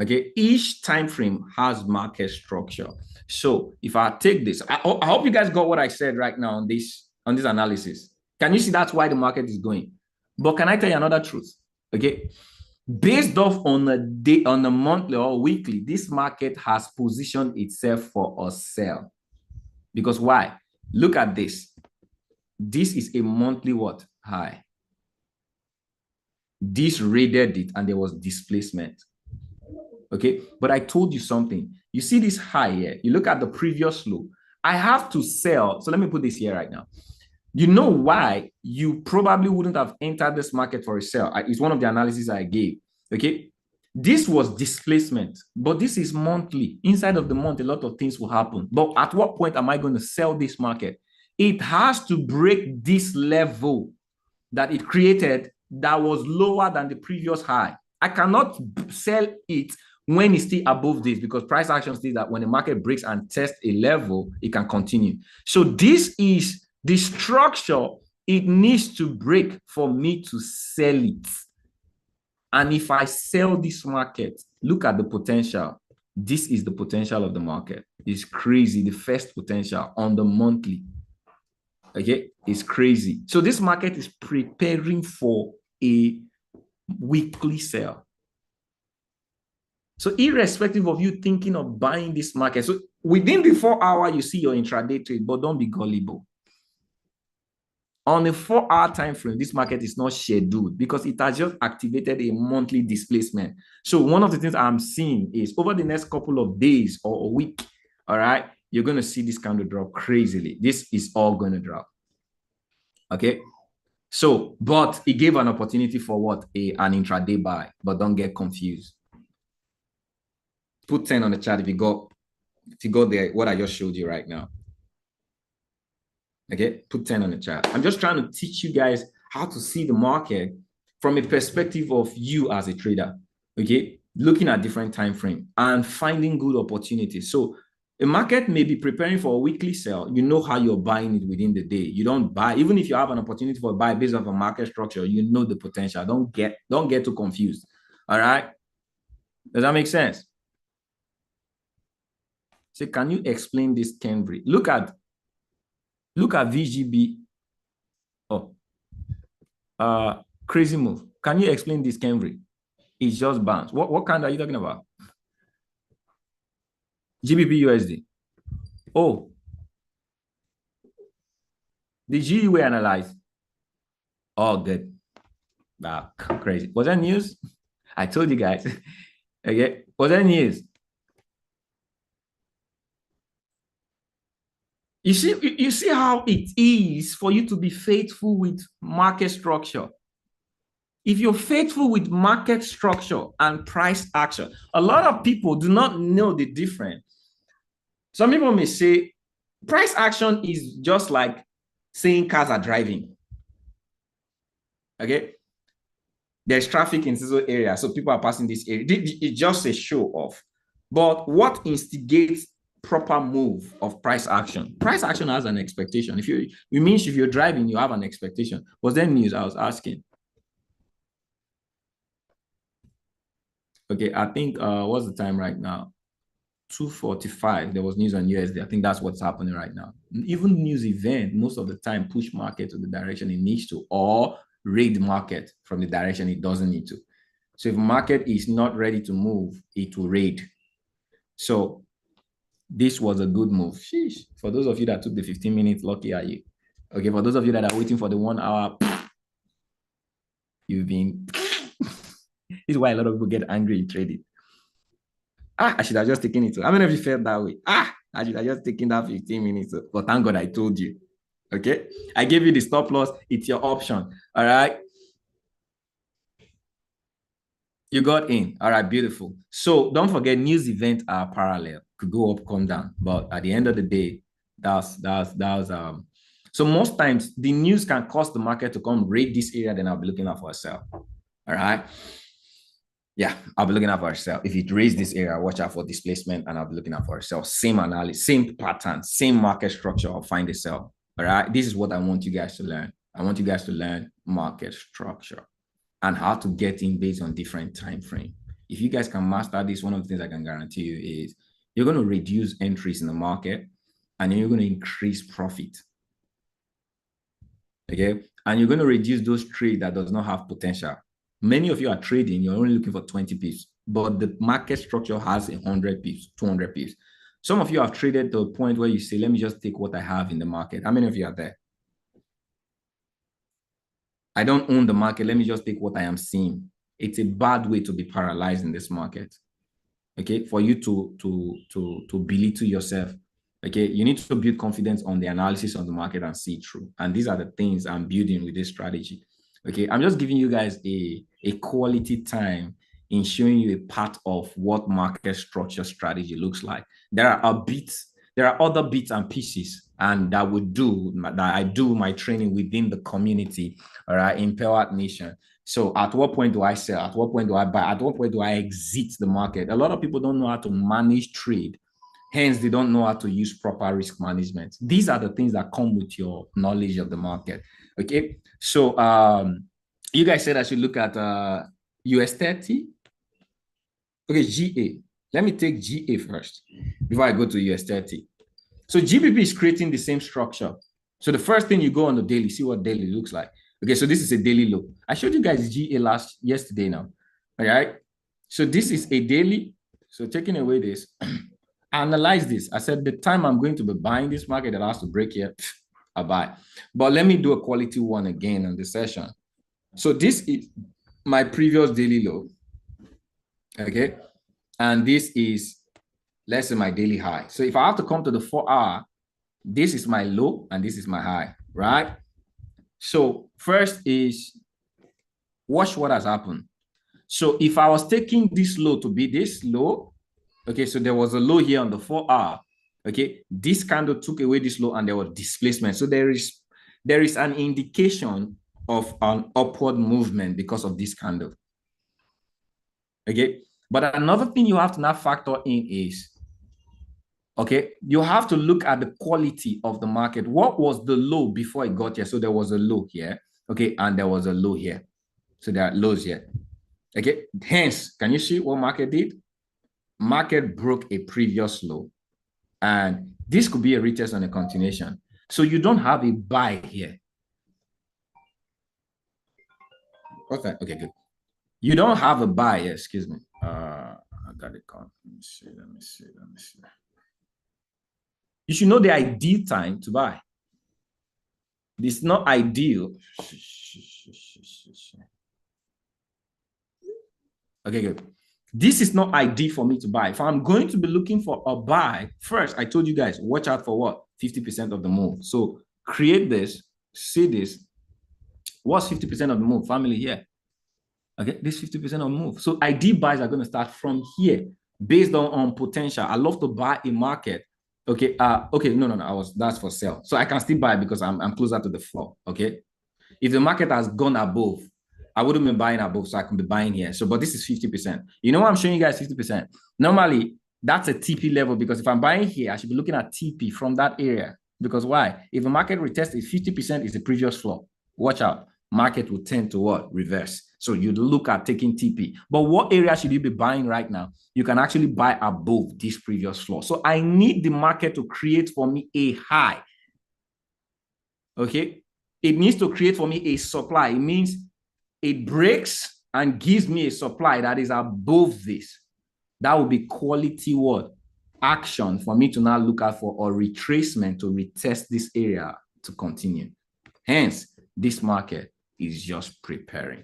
Speaker 1: Okay, each time frame has market structure. So if I take this, I hope you guys got what I said right now on this analysis. Can you see that's why the market is going? But can I tell you another truth? Okay, based off on the monthly or weekly, this market has positioned itself for a sell. Because why? Look at this. This is a monthly what? High. This raided it and there was displacement. Okay, but I told you something. You see this high here. You look at the previous low. I have to sell. So let me put this here right now. You know why you probably wouldn't have entered this market for a sell. It's one of the analyses I gave. Okay. This was displacement, but this is monthly. Inside of the month, a lot of things will happen. But at what point am I going to sell this market? It has to break this level that it created that was lower than the previous high. I cannot sell it when it's still above this, because price action says that when the market breaks and tests a level, it can continue. So this is the structure it needs to break for me to sell it. And if I sell this market, look at the potential. This is the potential of the market. It's crazy. The first potential on the monthly. Okay, it's crazy. So this market is preparing for a weekly sell. So irrespective of you thinking of buying this market, so within the 4 hour, you see your intraday trade, but don't be gullible. On a 4 hour time frame, this market is not scheduled because it has just activated a monthly displacement. So one of the things I'm seeing is over the next couple of days or a week, all right, you're going to see this candle drop crazily. This is all going to drop. Okay. So, but it gave an opportunity for what? An intraday buy, but don't get confused. Put 10 on the chart if you go there, what I just showed you right now. Okay, put 10 on the chart. I'm just trying to teach you guys how to see the market from a perspective of you as a trader. Okay, looking at different time frame and finding good opportunities. So a market may be preparing for a weekly sell. You know how you're buying it within the day. You don't buy, even if you have an opportunity for a buy based off a market structure, you know the potential. Don't get too confused. All right. Does that make sense? So can you explain this, Kenbri? Look at VGB. Oh, crazy move. Can you explain this, Kenbri? It's just bounced. What kind are you talking about? GBP USD. Oh, the GU we analyzed. Oh, good. Wow, crazy. Was that news? I told you guys. Okay, was that news? You see how it is for you to be faithful with market structure. If you're faithful with market structure and price action, a lot of people do not know the difference. Some people may say price action is just like saying cars are driving. Okay. There's traffic in this area, so people are passing this area. It's just a show off. But what instigates proper move of price action? Price action has an expectation. It means if you're driving, you have an expectation. Was there news? I was asking. Okay, I think what's the time right now? 2:45. There was news on USD. I think that's what's happening right now. Even news event, most of the time, push market to the direction it needs to, or raid market from the direction it doesn't need to. So if market is not ready to move, it will raid. So this was a good move. Sheesh. For those of you that took the 15 minutes, lucky are you. Okay, for those of you that are waiting for the 1 hour, you've been. This is why a lot of people get angry in trading. I should have just taken it. How many of you felt that way? I should have just taken that 15 minutes. But thank God I told you. Okay. I gave you the stop loss. It's your option. All right. You got in. All right. Beautiful. So don't forget, news events are parallel. Could go up, come down. But at the end of the day, so most times the news can cause the market to come raid this area, then I'll be looking out for a sell. All right. Yeah, I'll be looking out for a sell. If it raised this area, watch out for displacement, and I'll be looking out for a sell. Same analysis, same pattern, same market structure. I'll find a sell. All right. This is what I want you guys to learn. I want you guys to learn market structure and how to get in based on different time frame. If you guys can master this, one of the things I can guarantee you is you're going to reduce entries in the market, and then you're going to increase profit. Okay. And you're going to reduce those trades that does not have potential. Many of you are trading, you're only looking for 20 pips, but the market structure has 100 pips, 200 pips. Some of you have traded to a point where you say, let me just take what I have in the market. How many of you are there? I don't own the market. Let me just take what I am seeing. It's a bad way to be paralyzed in this market. Okay, for you to belittle yourself. Okay, you need to build confidence on the analysis of the market and see through. And these are the things I'm building with this strategy. Okay, I'm just giving you guys a quality time in showing you a part of what market structure strategy looks like. There are other bits and pieces, and that I do my training within the community, all right, Empowered Nation. So at what point do I sell? At what point do I buy? At what point do I exit the market? A lot of people don't know how to manage trade. Hence, they don't know how to use proper risk management. These are the things that come with your knowledge of the market. Okay. So you guys said I should look at US 30. Okay, GA. Let me take GA first before I go to US 30. So GBP is creating the same structure. So the first thing you go on the daily, see what daily looks like. Okay, so this is a daily low. I showed you guys GA yesterday now. All right. So this is a daily. So taking away this, analyze this. I said the time I'm going to be buying this market that has to break here, I buy. But let me do a quality one again on the session. So this is my previous daily low. Okay. And this is, let's say, my daily high. So if I have to come to the 4-hour, this is my low and this is my high, right? So first is watch what has happened. So if I was taking this low to be this low, okay, so there was a low here on the 4-hour. Okay, this candle took away this low and there was displacement. So there is an indication of an upward movement because of this candle. Okay, but another thing you have to now factor in is, okay, you have to look at the quality of the market. What was the low before it got here? So there was a low here, okay, and there was a low here. So there are lows here. Okay, hence, can you see what market did? Market broke a previous low, and this could be a retest and a continuation. So you don't have a buy here. Okay, okay, good. You don't have a buy here, excuse me. I got it caught. Let me see. You should know the ideal time to buy. It's not ideal. Okay, good. This is not ideal for me to buy. If I'm going to be looking for a buy, first, I told you guys, watch out for what? 50% of the move. So create this, see this. What's 50% of the move? Family here. Okay, this 50% of the move. So ideal buys are going to start from here based on potential. I love to buy a market. Okay, no, that's for sale. So I can still buy because I'm closer to the floor. Okay. If the market has gone above, I wouldn't be buying above, so I can be buying here. So, but this is 50%. You know what I'm showing you guys 50%. Normally, that's a TP level because if I'm buying here, I should be looking at TP from that area. Because why? If the market retest is 50% is the previous floor, watch out. Market will tend to what? Reverse. So you'd look at taking TP. But what area should you be buying right now? You can actually buy above this previous floor. So I need the market to create for me a high. Okay. It needs to create for me a supply. It means it breaks and gives me a supply that is above this. That would be quality what? Action for me to now look out for a retracement to retest this area to continue. Hence, this market is just preparing.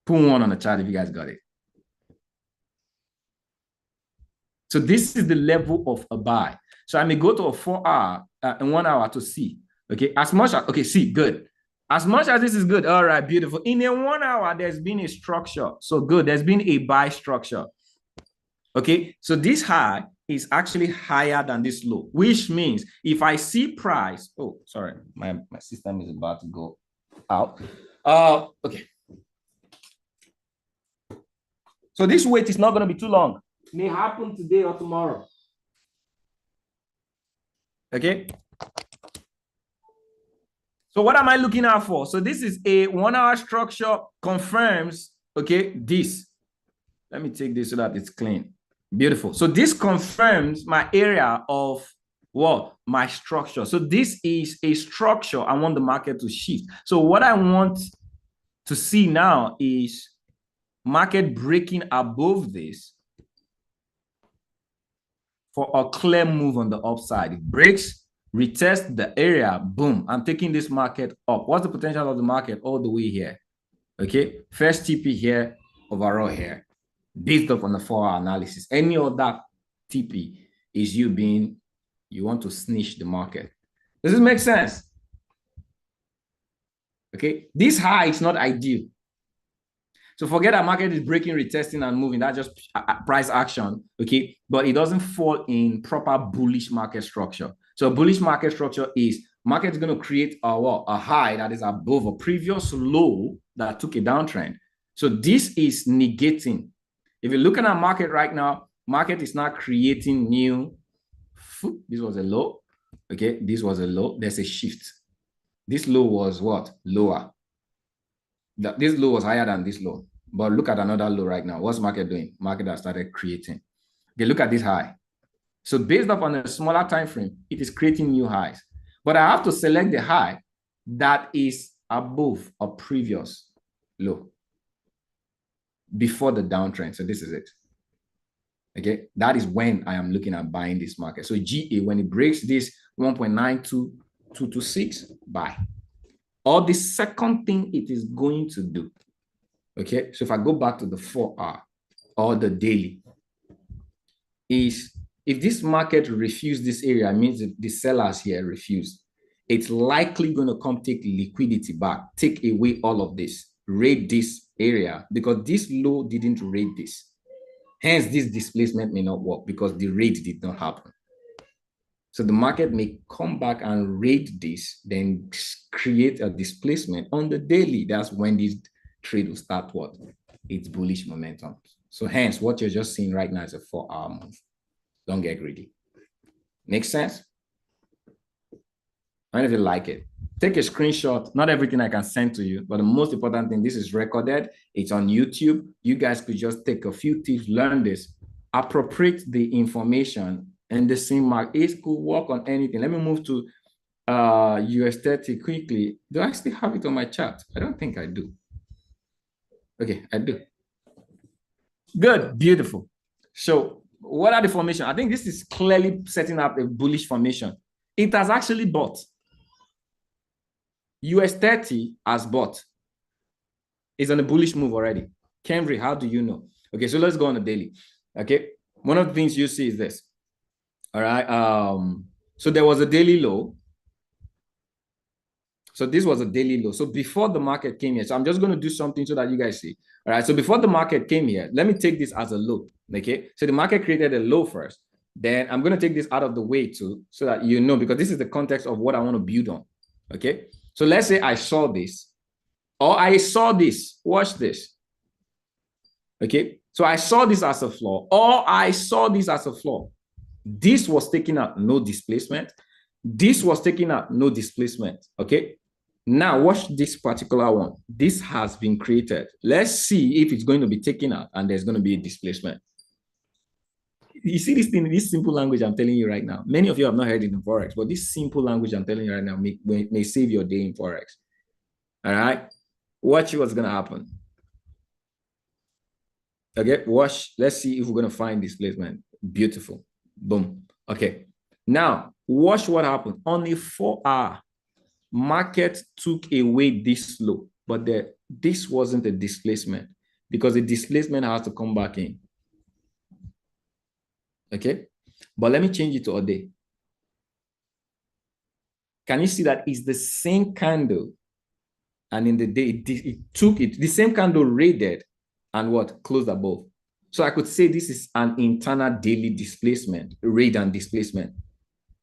Speaker 1: Put one on the chart if you guys got it. So this is the level of a buy. So I may go to a 4-hour and 1 hour to see. Okay, as much as, okay, see, good. As much as this is good, all right, beautiful. In a 1 hour, there's been a structure. So good, there's been a buy structure. Okay, so this high is actually higher than this low, which means if I see price, oh, sorry, my system is about to go out. Okay. So this wait is not going to be too long. It may happen today or tomorrow. Okay. So what am I looking out for? So this is a 1 hour structure confirms, okay, this. Let me take this so that it's clean. Beautiful. So this confirms my area of what? My structure. So this is a structure I want the market to shift. So what I want to see now is market breaking above this for a clear move on the upside. It breaks, retest the area, boom. I'm taking this market up. What's the potential of the market all the way here? Okay, first TP here, overall here, based off on the 4-hour analysis. Any other TP is you want to snitch the market. Does this make sense? Okay, this high is not ideal. So forget that market is breaking, retesting, and moving. That's just price action, okay? But it doesn't fall in proper bullish market structure. So bullish market structure is market is going to create a high that is above a previous low that took a downtrend. So this is negating. If you're looking at market right now, market is not creating new. This was a low, okay? This was a low. There's a shift. This low was what? Lower. This low was higher than this low. But look at another low right now. What's market doing? Market has started creating. Okay, look at this high. So based upon a smaller time frame, it is creating new highs. But I have to select the high that is above a previous low before the downtrend. So this is it. Okay, that is when I am looking at buying this market. So GA, when it breaks this 1.92226, buy. Or the second thing it is going to do. Okay, so if I go back to the 4-hour or the daily, is if this market refused this area, it means that the sellers here refuse. It's likely going to come take liquidity back, take away all of this, raid this area, because this low didn't raid this. Hence, this displacement may not work because the raid did not happen. So the market may come back and raid this, then create a displacement on the daily. That's when this trade will start what? It's bullish momentum. So hence, what you're just seeing right now is a 4-hour move. Don't get greedy. Make sense? I don't know if you like it. Take a screenshot. Not everything I can send to you, but the most important thing, this is recorded. It's on YouTube. You guys could just take a few tips, learn this, appropriate the information, and the same mark. It could work on anything. Let me move to US 30 quickly. Do I still have it on my chart? I don't think I do. Okay, I do. Good, beautiful. So what are the formation? I think this is clearly setting up a bullish formation. It has actually bought. US 30 has bought. It's on a bullish move already. Camry, how do you know? Okay, so let's go on the daily. Okay, one of the things you see is this. All right, so there was a daily low. So this was a daily low. So before the market came here, so I'm just going to do something so that you guys see. All right, so before the market came here, let me take this as a low. Okay, so the market created a low first. Then I'm going to take this out of the way too, so that you know, because this is the context of what I want to build on. Okay, so let's say I saw this, or I saw this. Watch this. Okay, so I saw this as a floor, or I saw this as a floor. This was taking out no displacement. This was taking out no displacement. Okay, now watch this particular one. This has been created. Let's see if it's going to be taken out and there's going to be a displacement. You see this thing, this simple language I'm telling you right now. Many of you have not heard it in Forex, but this simple language I'm telling you right now may save your day in Forex. All right, watch what's going to happen. Okay, watch. Let's see if we're going to find displacement. Beautiful. Boom. Okay, now watch what happened. On the 4-hour, market took away this low, but this wasn't a displacement because the displacement has to come back in. Okay, but let me change it to a day. Can you see that it's the same candle? And in the day, it took it, the same candle raided and what? Closed above. So I could say this is an internal daily displacement, raid and displacement.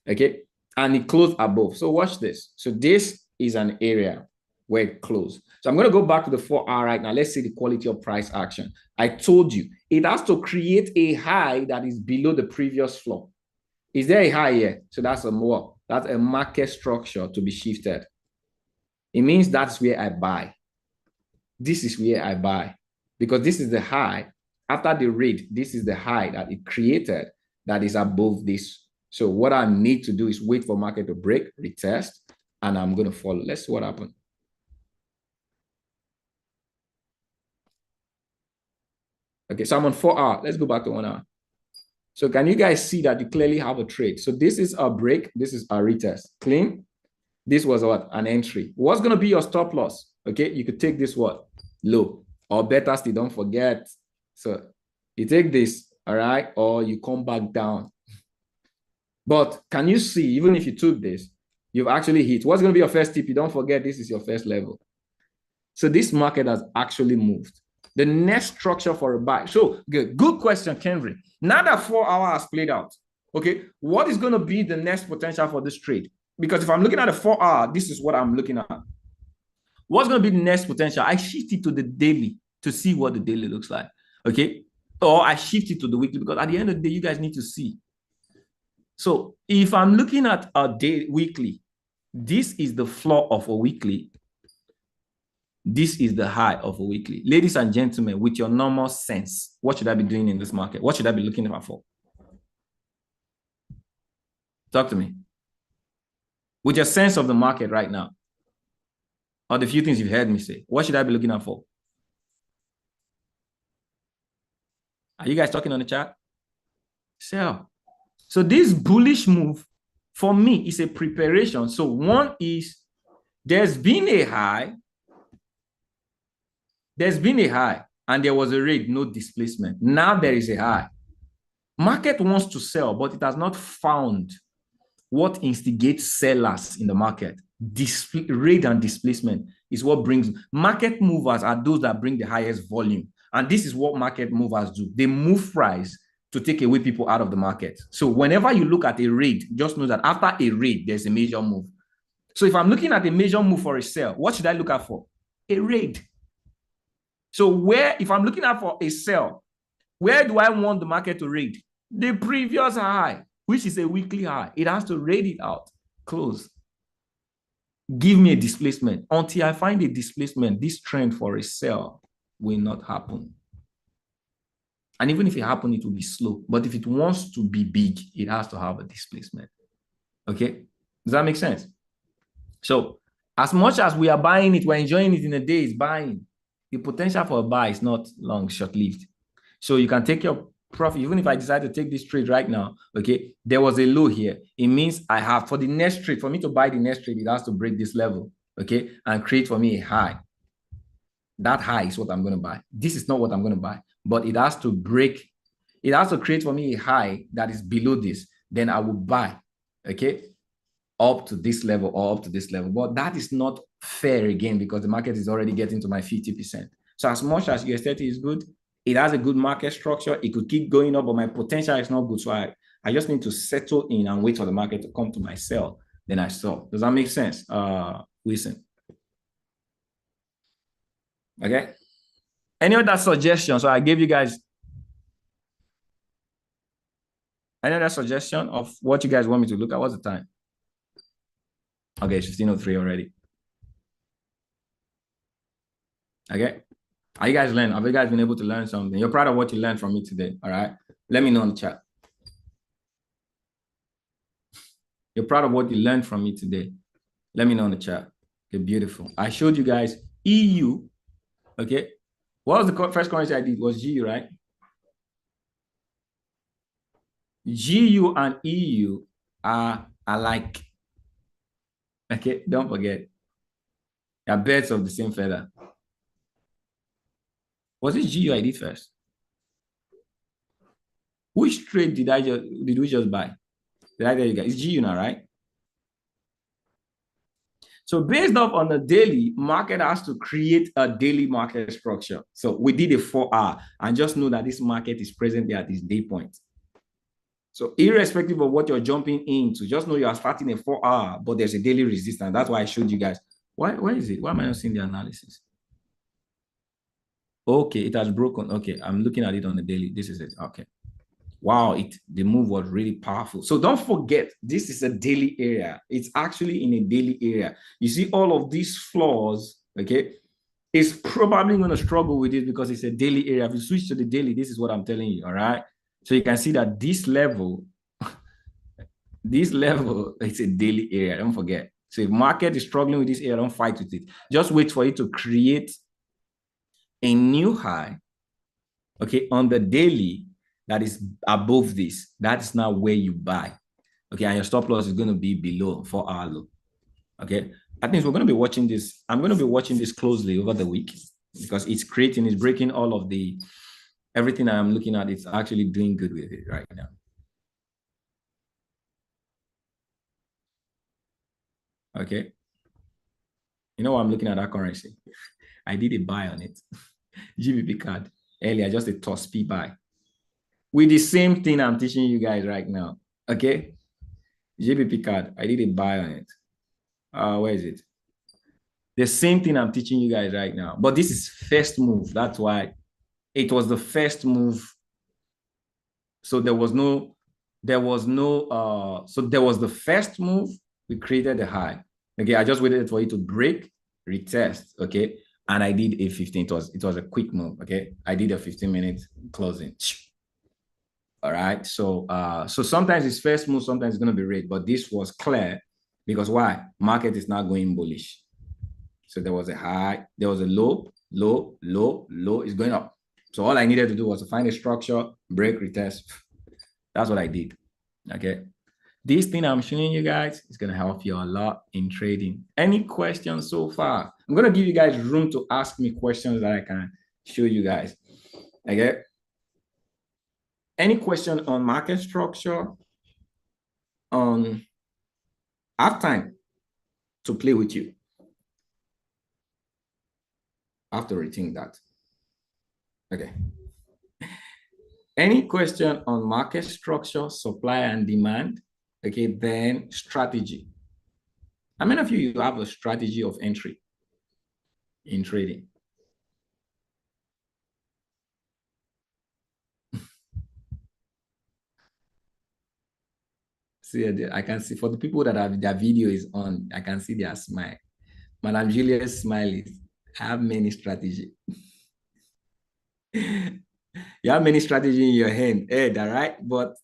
Speaker 1: Okay, and it closed above. So watch this. So this is an area where it closed. So I'm going to go back to the 4-hour right now. Let's see the quality of price action. I told you it has to create a high that is below the previous floor. Is there a high here? So that's a more, that's a market structure to be shifted. It means that's where I buy. This is where I buy because this is the high. After the raid, this is the high that it created that is above this. So what I need to do is wait for market to break, retest, and I'm going to follow. Let's see what happened. Okay, so I'm on 4-hour. Let's go back to 1 hour. So can you guys see that you clearly have a trade? So this is a break. This is a retest. Clean. This was what? An entry. What's going to be your stop loss? Okay, you could take this what? Low. Or better still, don't forget. So you take this all right, or you come back down. But can you see, even if you took this, you've actually hit. What's going to be your first tip? You don't forget this is your first level. So this market has actually moved. The next structure for a buy. So good question, Kenry. Now that 4 hours has played out, okay, what is going to be the next potential for this trade? Because if I'm looking at a 4 hour, this is what I'm looking at. What's going to be the next potential? I shift it to the daily to see what the daily looks like, okay? Or I shift it to the weekly because at the end of the day, you guys need to see. So if I'm looking at a day weekly, this is the floor of a weekly. This is the high of a weekly. Ladies and gentlemen, with your normal sense, what should I be doing in this market? What should I be looking for? Talk to me. With your sense of the market right now, or the few things you've heard me say, what should I be looking out for? Are you guys talking on the chat? Sell. So this bullish move, for me, is a preparation. So one is, there's been a high, and there was a raid, no displacement. Now there is a high. Market wants to sell, but it has not found what instigates sellers in the market. Raid and displacement is what brings. Market movers are those that bring the highest volume. And this is what market movers do. They move price to take away people out of the market. So whenever you look at a raid, just know that after a raid, there's a major move. So if I'm looking at a major move for a sell, what should I look out for? A raid. So if I'm looking out for a sell, where do I want the market to raid? The previous high, which is a weekly high. It has to raid it out, close. Give me a displacement. Until I find a displacement, this trend for a sell will not happen. And even if it happens, it will be slow. But if it wants to be big, it has to have a displacement. Okay? Does that make sense? So as much as we are buying it, we're enjoying it in a day, it's buying. The potential for a buy is not long, short-lived. So you can take your profit. Even if I decide to take this trade right now, okay, there was a low here. It means I have, for the next trade, for me to buy the next trade, it has to break this level, okay, and create for me a high. That high is what I'm going to buy. This is not what I'm going to buy, but it has to break. It has to create for me a high that is below this. Then I will buy, okay, up to this level or up to this level. But that is not fair again because the market is already getting to my 50%. So as much as US30 is good, it has a good market structure. It could keep going up, but my potential is not good. So I just need to settle in and wait for the market to come to my sell. Then I sell. Does that make sense? Wilson. Okay. Any other suggestions? So I gave you guys any other suggestion of what you guys want me to look at? What's the time? Okay, 15:03 already. Okay. Are you guys learning? Have you guys been able to learn something? You're proud of what you learned from me today. All right. Let me know in the chat. You're proud of what you learned from me today. Let me know in the chat. Okay, beautiful. I showed you guys EU. Okay. What was the first currency I did? It was GU, right? GU and EU are alike. Okay, don't forget. They are birds of the same feather. Was it GU I did first? Which trade did we just buy? Did I tell you guys? It's GU now, right? So based off on the daily, market has to create a daily market structure. So we did a 4 hour and just know that this market is present there at this day point. So irrespective of what you're jumping into, just know you are starting a 4 hour, but there's a daily resistance. That's why I showed you guys. Where is it? Why am I not seeing the analysis? Okay, it has broken. Okay, I'm looking at it on the daily. This is it. Okay. Wow, the move was really powerful. So don't forget, this is a daily area. It's actually in a daily area. You see all of these floors, okay? It's probably going to struggle with it because it's a daily area. If you switch to the daily, this is what I'm telling you, all right? So you can see that this level, it's a daily area. Don't forget. So if market is struggling with this area, don't fight with it. Just wait for it to create a new high, okay, on the daily that is above this. That's now where you buy. Okay, and your stop loss is going to be below 4 hour low. Okay, I think we're going to be watching this. I'm going to be watching this closely over the week because it's breaking all of the everything I'm looking at is actually doing good with it right now. Okay. You know what I'm looking at that currency? I did a buy on it. GBP card earlier, just a toss P buy. With the same thing I'm teaching you guys right now. Okay. GBP card, I did a buy on it. Where is it? The same thing I'm teaching you guys right now. But this is first move. That's why it was the first move. So there was no, so there was the first move. We created the high. Okay. I just waited for it to break, retest. Okay. And I did a 15. It was a quick move. Okay. I did a 15-minute closing. All right. So so sometimes it's first move, sometimes it's going to be rate, but this was clear because why? Market is not going bullish. So there was a high, there was a low, low, low, low. It's going up. So all I needed to do was to find a structure, break, retest. That's what I did. Okay. This thing I'm showing you guys is going to help you a lot in trading. Any questions so far? I'm going to give you guys room to ask me questions that I can show you guys. Okay. Any question on market structure? I have time to play with you. I have to rethink that. Okay. Any question on market structure, supply and demand? Okay, then strategy. How many of you have a strategy of entry in trading? See, I can see for the people that have their video is on, I can see their smile. Madam Julia's smile is, I have many strategy. You have many strategy in your head, all right? But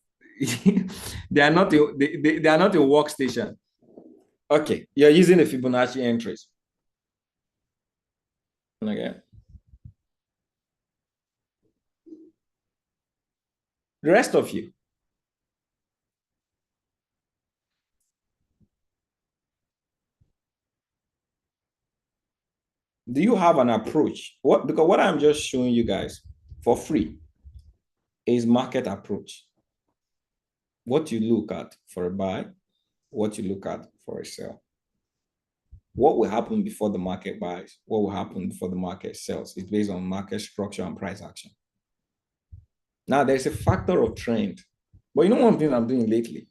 Speaker 1: they are not they are not a workstation. Okay, you're using the Fibonacci entries. Okay. The rest of you, do you have an approach? Because what I'm just showing you guys for free is market approach. What you look at for a buy, what you look at for a sell. What will happen before the market buys? What will happen before the market sells? It's based on market structure and price action. Now, there's a factor of trend. But you know one thing I'm doing lately?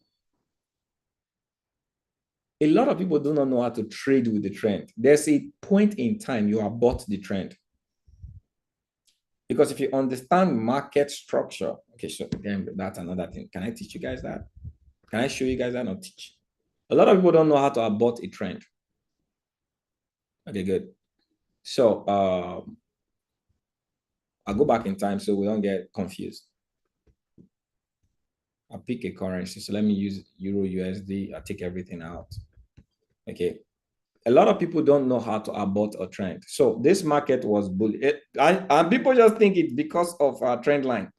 Speaker 1: A lot of people do not know how to trade with the trend. There's a point in time you have bought the trend. Because if you understand market structure, okay, so then that's another thing. Can I teach you guys that? Can I show you guys that or teach? A lot of people don't know how to abort a trend. Okay, good. So I'll go back in time so we don't get confused. I'll pick a currency. So let me use Euro USD. I'll take everything out. Okay. A lot of people don't know how to abort a trend. So this market was bullish. And people just think it's because of a trend line.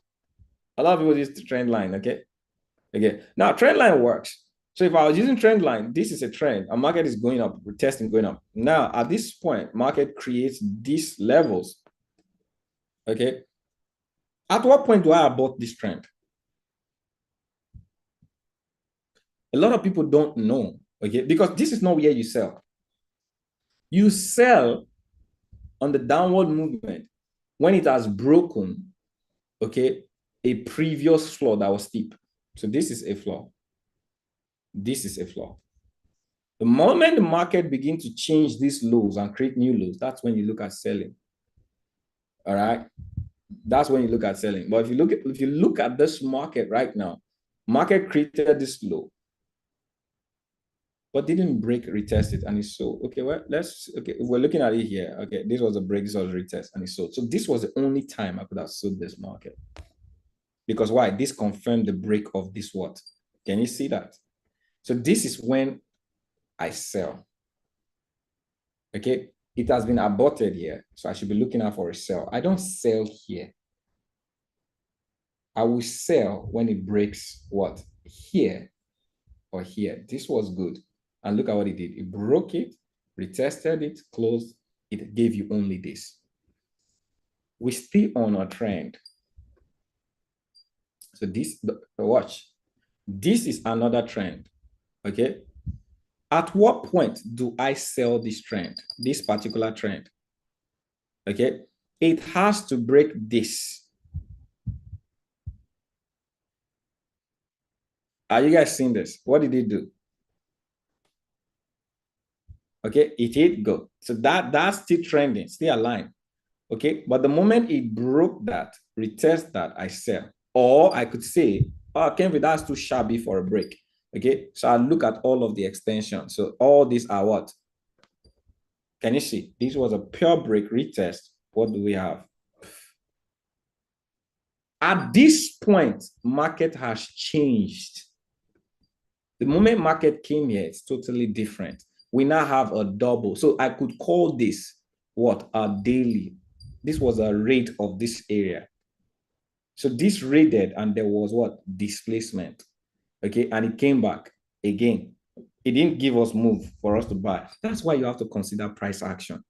Speaker 1: A lot of people use the trend line. Okay. Okay. Now, trend line works. So if I was using trend line, this is a trend. A market is going up, we're testing going up. Now, at this point, market creates these levels. Okay. At what point do I abort this trend? A lot of people don't know. Okay. Because this is not where you sell. You sell on the downward movement when it has broken, okay, a previous floor that was steep. So this is a floor. This is a floor. The moment the market begins to change these lows and create new lows, that's when you look at selling. All right. That's when you look at selling. But if you look at this market right now, market created this low, but didn't break, retest it, and it sold. Okay, well, if we're looking at it here. Okay, this was a break, this was a retest, and it sold. So this was the only time I could have sold this market. Because why? This confirmed the break of this what? Can you see that? So this is when I sell. Okay, it has been aborted here. So I should be looking out for a sell. I don't sell here. I will sell when it breaks what? Here or here. This was good. And look at what it did. It broke it, retested it, closed. It gave you only this. We're still on a trend. So this, watch, this is another trend, okay? At what point do I sell this trend, this particular trend? Okay, it has to break this. Are you guys seeing this? What did it do? Okay, it hit go. So that's still trending, still aligned. Okay, but the moment it broke that, retest that, I sell. Or I could say, oh, Kenvi, that's too shabby for a break. Okay, so I look at all of the extensions. So all these are what? Can you see? This was a pure break retest. What do we have? At this point, market has changed. The moment market came here, it's totally different. We now have a double. So I could call this what? A daily. This was a rate of this area. So this rated and there was what? Displacement. Okay, and it came back again. It didn't give us move for us to buy. That's why you have to consider price action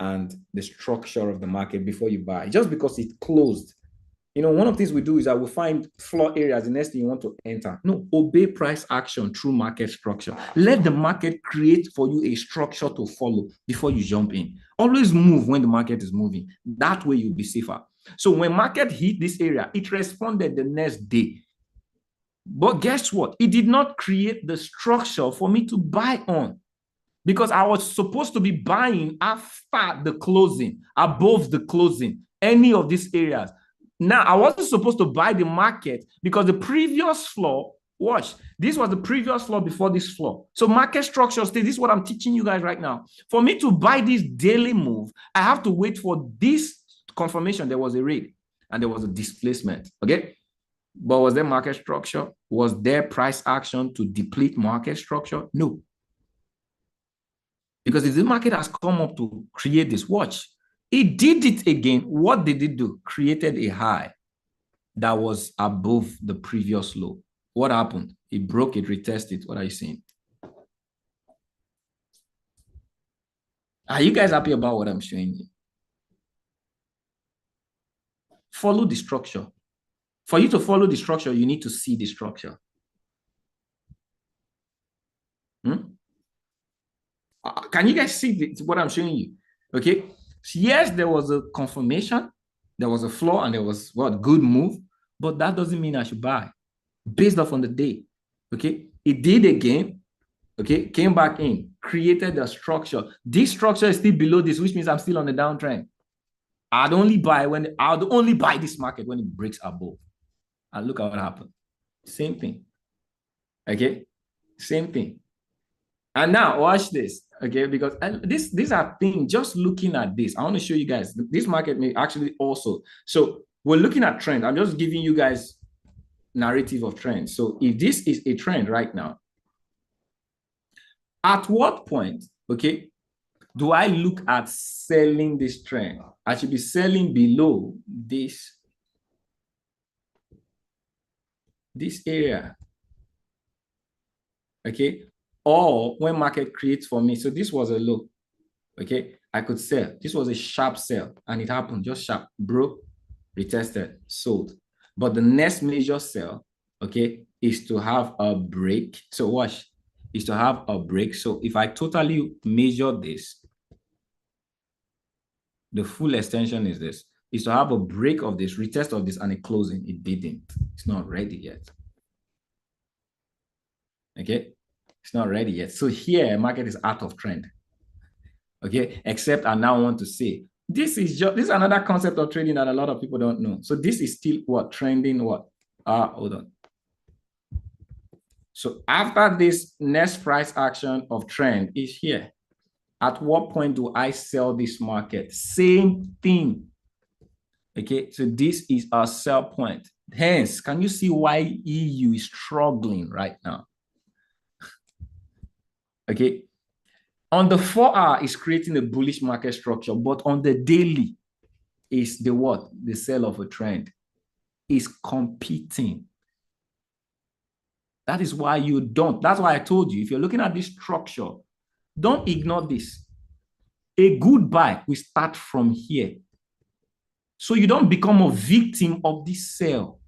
Speaker 1: and the structure of the market before you buy. Just because it closed, one of the things we do is that we find floor areas, the next thing you want to enter. No, obey price action through market structure. Let the market create for you a structure to follow before you jump in. Always move when the market is moving. That way you'll be safer. So when market hit this area, it responded the next day. But guess what? It did not create the structure for me to buy on because I was supposed to be buying after the closing, above the closing, any of these areas. Now, I wasn't supposed to buy the market because the previous floor, watch, this was the previous floor before this floor. So market structure state, this is what I'm teaching you guys right now. For me to buy this daily move, I have to wait for this confirmation. There was a raid and there was a displacement, okay? But was there market structure? Was there price action to deplete market structure? No. Because if the market has come up to create this, watch, it did it again. What did it do? Created a high that was above the previous low. What happened? It broke it, retested. What are you seeing? Are you guys happy about what I'm showing you? Follow the structure. For you to follow the structure, you need to see the structure. Can you guys see what I'm showing you? Okay. Yes, there was a confirmation, there was a floor, and there was what? Good move, but that doesn't mean I should buy based off on the day. Okay. It did again. Okay. Came back in, created a structure. This structure is still below this, which means I'm still on the downtrend. I'd only buy this market when it breaks above. And look at what happened. Same thing. Okay. Same thing. And now watch this, okay? Because these are things, just looking at this, I want to show you guys, this market may actually also, so we're looking at trend. I'm just giving you guys narrative of trend. So if this is a trend right now, at what point, okay, do I look at selling this trend? I should be selling below this area, okay? Or when market creates for me. So this was a low, okay? I could sell. This was a sharp sell and it happened, just sharp, broke, retested, sold. But the next major sell, okay, is to have a break. So watch, is to have a break. So if I totally measure this, the full extension is this, is to have a break of this, retest of this, and a closing. It didn't. It's not ready yet. Okay? It's not ready yet. So here, market is out of trend. Okay? Except I now want to say, this is another concept of trading that a lot of people don't know. So this is still what? Trending what? Hold on. So after this next price action of trend is here. At what point do I sell this market? Same thing. Okay, so this is our sell point. Hence, can you see why EU is struggling right now? Okay, on the 4-hour is creating a bullish market structure, but on the daily is the what? The sell of a trend is competing. That is why you don't. That's why I told you, if you're looking at this structure, don't ignore this. A good buy will start from here. So you don't become a victim of this sell.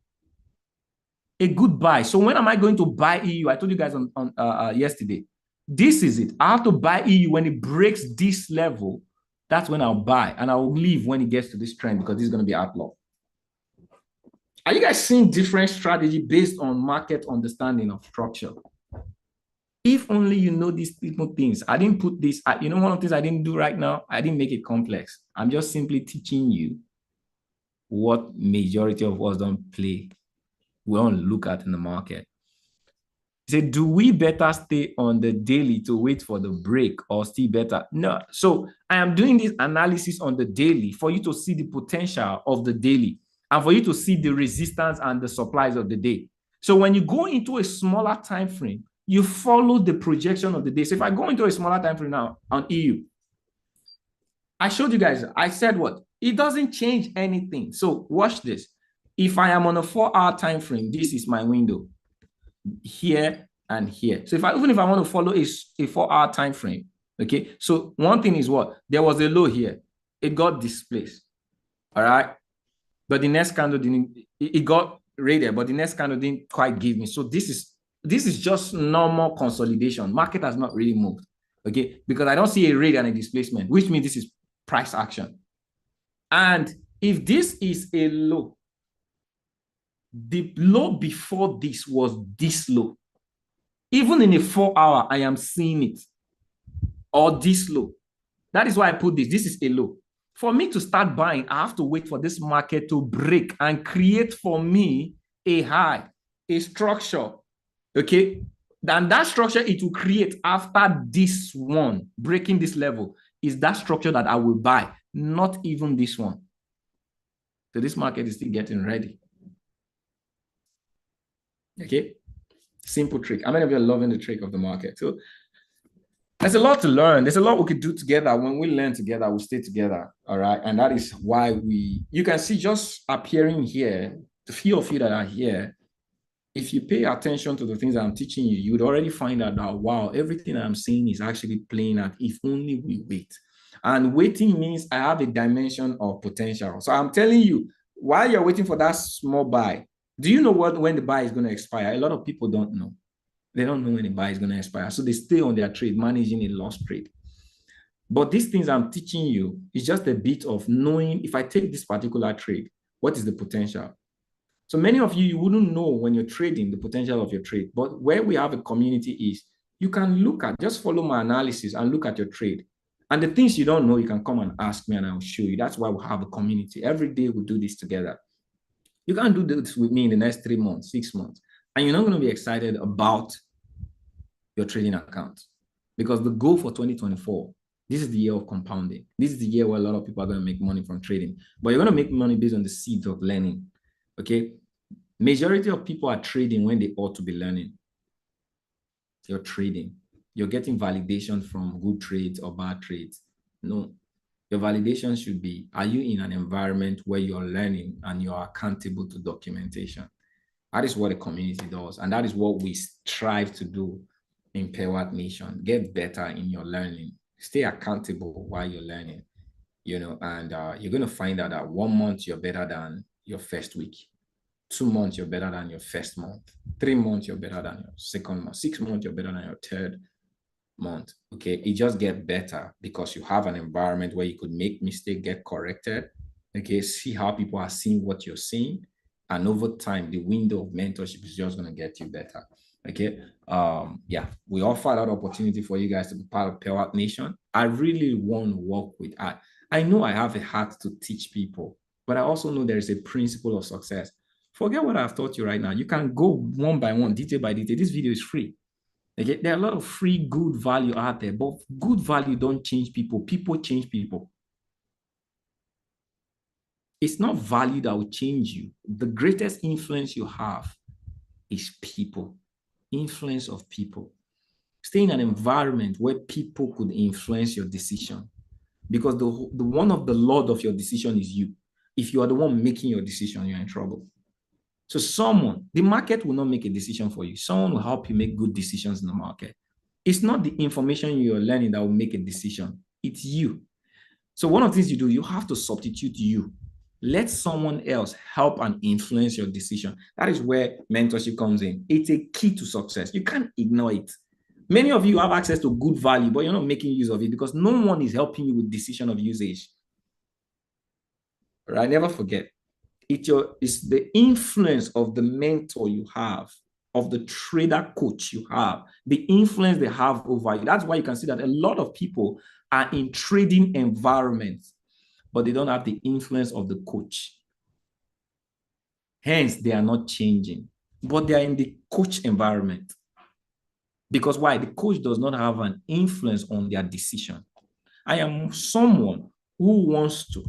Speaker 1: a good buy. So when am I going to buy EU? I told you guys on yesterday. This is it. I have to buy EU when it breaks this level. That's when I'll buy, and I'll leave when it gets to this trend because this is going to be outlaw. Are you guys seeing different strategy based on market understanding of structure? If only you know these little things. I didn't put this, you know, one of the things I didn't do right now, I didn't make it complex. I'm just simply teaching you what majority of us don't play. We don't look at in the market. Say, do we better stay on the daily to wait for the break or still better? No. So I am doing this analysis on the daily for you to see the potential of the daily and for you to see the resistance and the supplies of the day. So when you go into a smaller time frame, you follow the projection of the day. So if I go into a smaller time frame now on EU, I showed you guys, I said what? It doesn't change anything. So watch this. If I am on a 4-hour time frame, this is my window here and here. So even if I want to follow a 4-hour time frame, okay. So one thing is what? There was a low here. It got displaced. All right. But the next candle didn't, it got rated, but the next candle didn't quite give me. So this is just normal consolidation. Market has not really moved. Okay. Because I don't see a raid and a displacement, which means this is price action. And if this is a low, the low before this was this low. Even in a 4-hour, I am seeing it. Or this low. That is why I put this. This is a low. For me to start buying, I have to wait for this market to break and create for me a high, a structure. Okay? And that structure it will create after this one, breaking this level, is that structure that I will buy, not even this one. So this market is still getting ready. Okay, simple trick. How many of you are loving the trick of the market? So there's a lot to learn. There's a lot we could do together. When we learn together, we stay together. All right. And that is why you can see just appearing here, the few of you that are here, if you pay attention to the things I'm teaching you, you would already find out that, wow, everything I'm saying is actually playing out if only we wait. And waiting means I have a dimension of potential. So I'm telling you, while you're waiting for that small buy, do you know when the buy is going to expire? A lot of people don't know. They don't know when the buy is going to expire. So they stay on their trade, managing a loss trade. But these things I'm teaching you is just a bit of knowing, if I take this particular trade, what is the potential? So many of you wouldn't know when you're trading the potential of your trade. But where we have a community is you can look at, just follow my analysis and look at your trade. And the things you don't know, you can come and ask me and I'll show you. That's why we have a community. Every day we do this together. You can't do this with me in the next 3 months, 6 months, and you're not going to be excited about your trading account because the goal for 2024, this is the year of compounding. This is the year where a lot of people are going to make money from trading, but you're going to make money based on the seeds of learning. Okay. Majority of people are trading when they ought to be learning. You're trading. You're getting validation from good trades or bad trades. No. Your validation should be, are you in an environment where you're learning and you're accountable to documentation? That is what a community does. And that is what we strive to do in Payward Nation. Get better in your learning. Stay accountable while you're learning, you know, and you're going to find out that 1 month you're better than your first week. 2 months you're better than your first month. 3 months you're better than your second month. 6 months you're better than your third month. Okay, it just gets better because you have an environment where you could make mistakes, get corrected. Okay, see how people are seeing what you're seeing, and over time the window of mentorship is just going to get you better. Okay, yeah, we offer that opportunity for you guys to be part of Payward Nation. I really want to work with. I know I have a heart to teach people, but I also know there is a principle of success. Forget what I've taught you right now. You can go one by one, detail by detail. This video is free. Okay? There are a lot of free good value out there, but good value don't change people. People change people. It's not value that will change you. The greatest influence you have is people. Influence of people. Stay in an environment where people could influence your decision, because the one of the lord of your decision is you. If you are the one making your decision, you're in trouble. So the market will not make a decision for you. Someone will help you make good decisions in the market. It's not the information you're learning that will make a decision. It's you. So one of the things you do, you have to substitute you. Let someone else help and influence your decision. That is where mentorship comes in. It's a key to success. You can't ignore it. Many of you have access to good value, but you're not making use of it because no one is helping you with decision of usage. Right? Never forget. It's the influence of the mentor you have, of the trader coach you have, the influence they have over you. That's why you can see that a lot of people are in trading environments, but they don't have the influence of the coach. Hence, they are not changing, but they are in the coach environment. Because why? The coach does not have an influence on their decision. I am someone who wants to.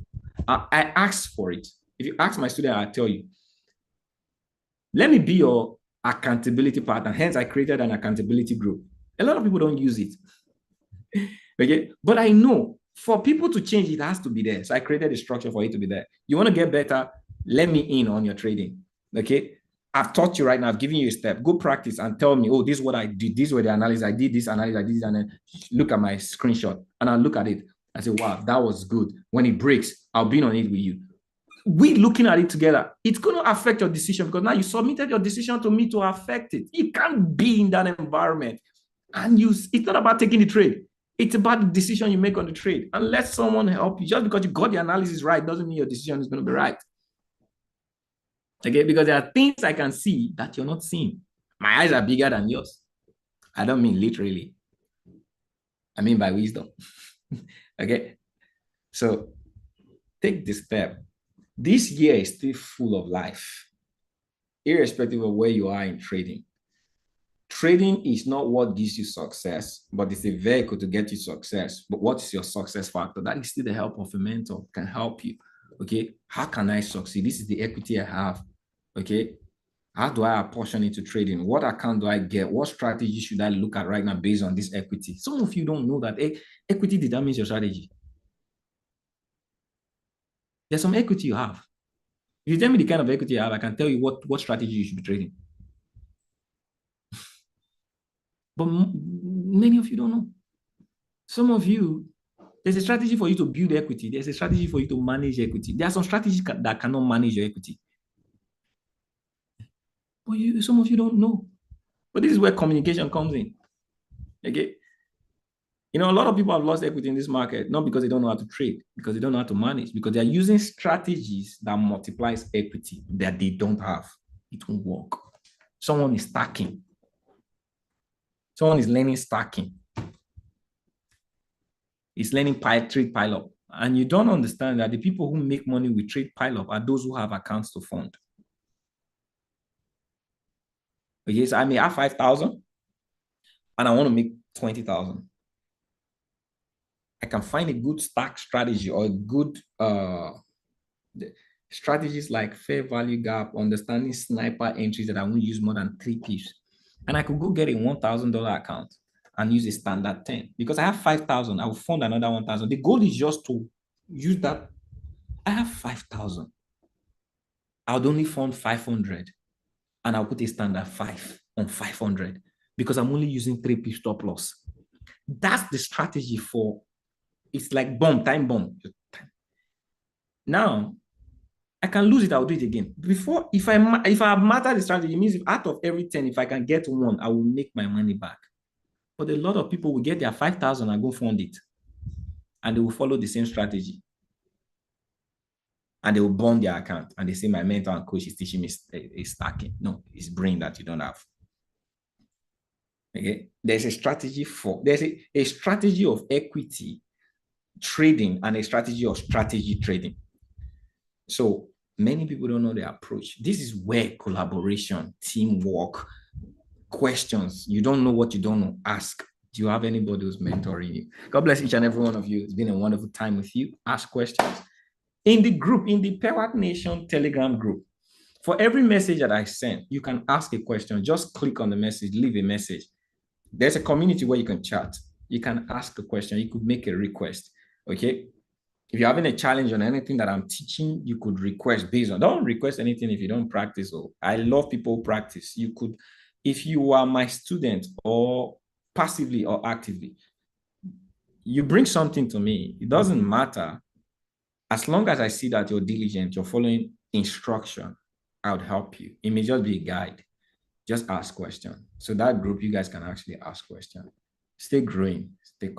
Speaker 1: I ask for it. If you ask my student, I'll tell you, let me be your accountability partner. Hence, I created an accountability group. A lot of people don't use it. Okay, but I know for people to change, it has to be there. So I created a structure for it to be there. You want to get better? Let me in on your trading. Okay, I've taught you right now. I've given you a step. Go practice and tell me, oh, this is what I did. This is what the analysis. I did this analysis. I did this, and then look at my screenshot. And I'll look at it. I say, wow, that was good. When it breaks, I'll be on it with you. We looking at it together, it's going to affect your decision because now you submitted your decision to me to affect it. You can't be in that environment. And it's not about taking the trade. It's about the decision you make on the trade. And let someone help you. Just because you got the analysis right doesn't mean your decision is going to be right. Okay, because there are things I can see that you're not seeing. My eyes are bigger than yours. I don't mean literally. I mean by wisdom. Okay, so take this step. This year is still full of life, irrespective of where you are in trading. Trading is not what gives you success, but it's a vehicle to get you success. But what is your success factor? That is still the help of a mentor can help you. Okay, how can I succeed? This is the equity I have. Okay, how do I apportion into trading? What account do I get? What strategy should I look at right now based on this equity? Some of you don't know that equity determines your strategy. There's some equity you have. If you tell me the kind of equity you have, I can tell you what strategy you should be trading. But many of you don't know. Some of you, there's a strategy for you to build equity. There's a strategy for you to manage equity. There are some strategies that cannot manage your equity. But some of you don't know. But this is where communication comes in. Okay? You know, a lot of people have lost equity in this market, not because they don't know how to trade, because they don't know how to manage, because they're using strategies that multiplies equity that they don't have. It won't work. Someone is stacking. Someone is learning stacking. It's learning trade pile up. And you don't understand that the people who make money with trade pile up are those who have accounts to fund. Okay, so I may have 5,000 and I want to make 20,000. I can find a good stack strategy or a good strategies like fair value gap, understanding sniper entries that I won't use more than 3 pips. And I could go get a $1,000 account and use a standard 10 because I have 5,000. I will fund another 1,000. The goal is just to use that. I have 5,000. I would only fund 500 and I'll put a standard 5 on 500 because I'm only using 3 pips stop loss. That's the strategy for. It's like time bomb. Now, I can lose it, I'll do it again. Before, if I have mastered the strategy, it means if out of every 10, if I can get one, I will make my money back. But a lot of people will get their 5,000 and go fund it. And they will follow the same strategy. And they will burn their account. And they say, my mentor and coach is teaching me stacking. No, it's brain that you don't have. Okay? There's a strategy a strategy of equity trading and a strategy of strategy trading. So many people don't know the approach. This is where collaboration, teamwork, questions, you don't know what you don't know, ask. Do you have anybody who's mentoring you? God bless each and every one of you. It's been a wonderful time with you. Ask questions. In the group, in the Pewatt Nation Telegram group, for every message that I send, you can ask a question. Just click on the message, leave a message. There's a community where you can chat. You can ask a question. You could make a request. Okay? If you're having a challenge on anything that I'm teaching, you could request based on. Don't request anything if you don't practice. Oh, I love people who practice. You could, if you are my student or passively or actively, you bring something to me. It doesn't matter as long as I see that you're diligent, you're following instruction, I would help you. It may just be a guide. Just ask questions. So that group, you guys can actually ask questions. Stay growing. Stay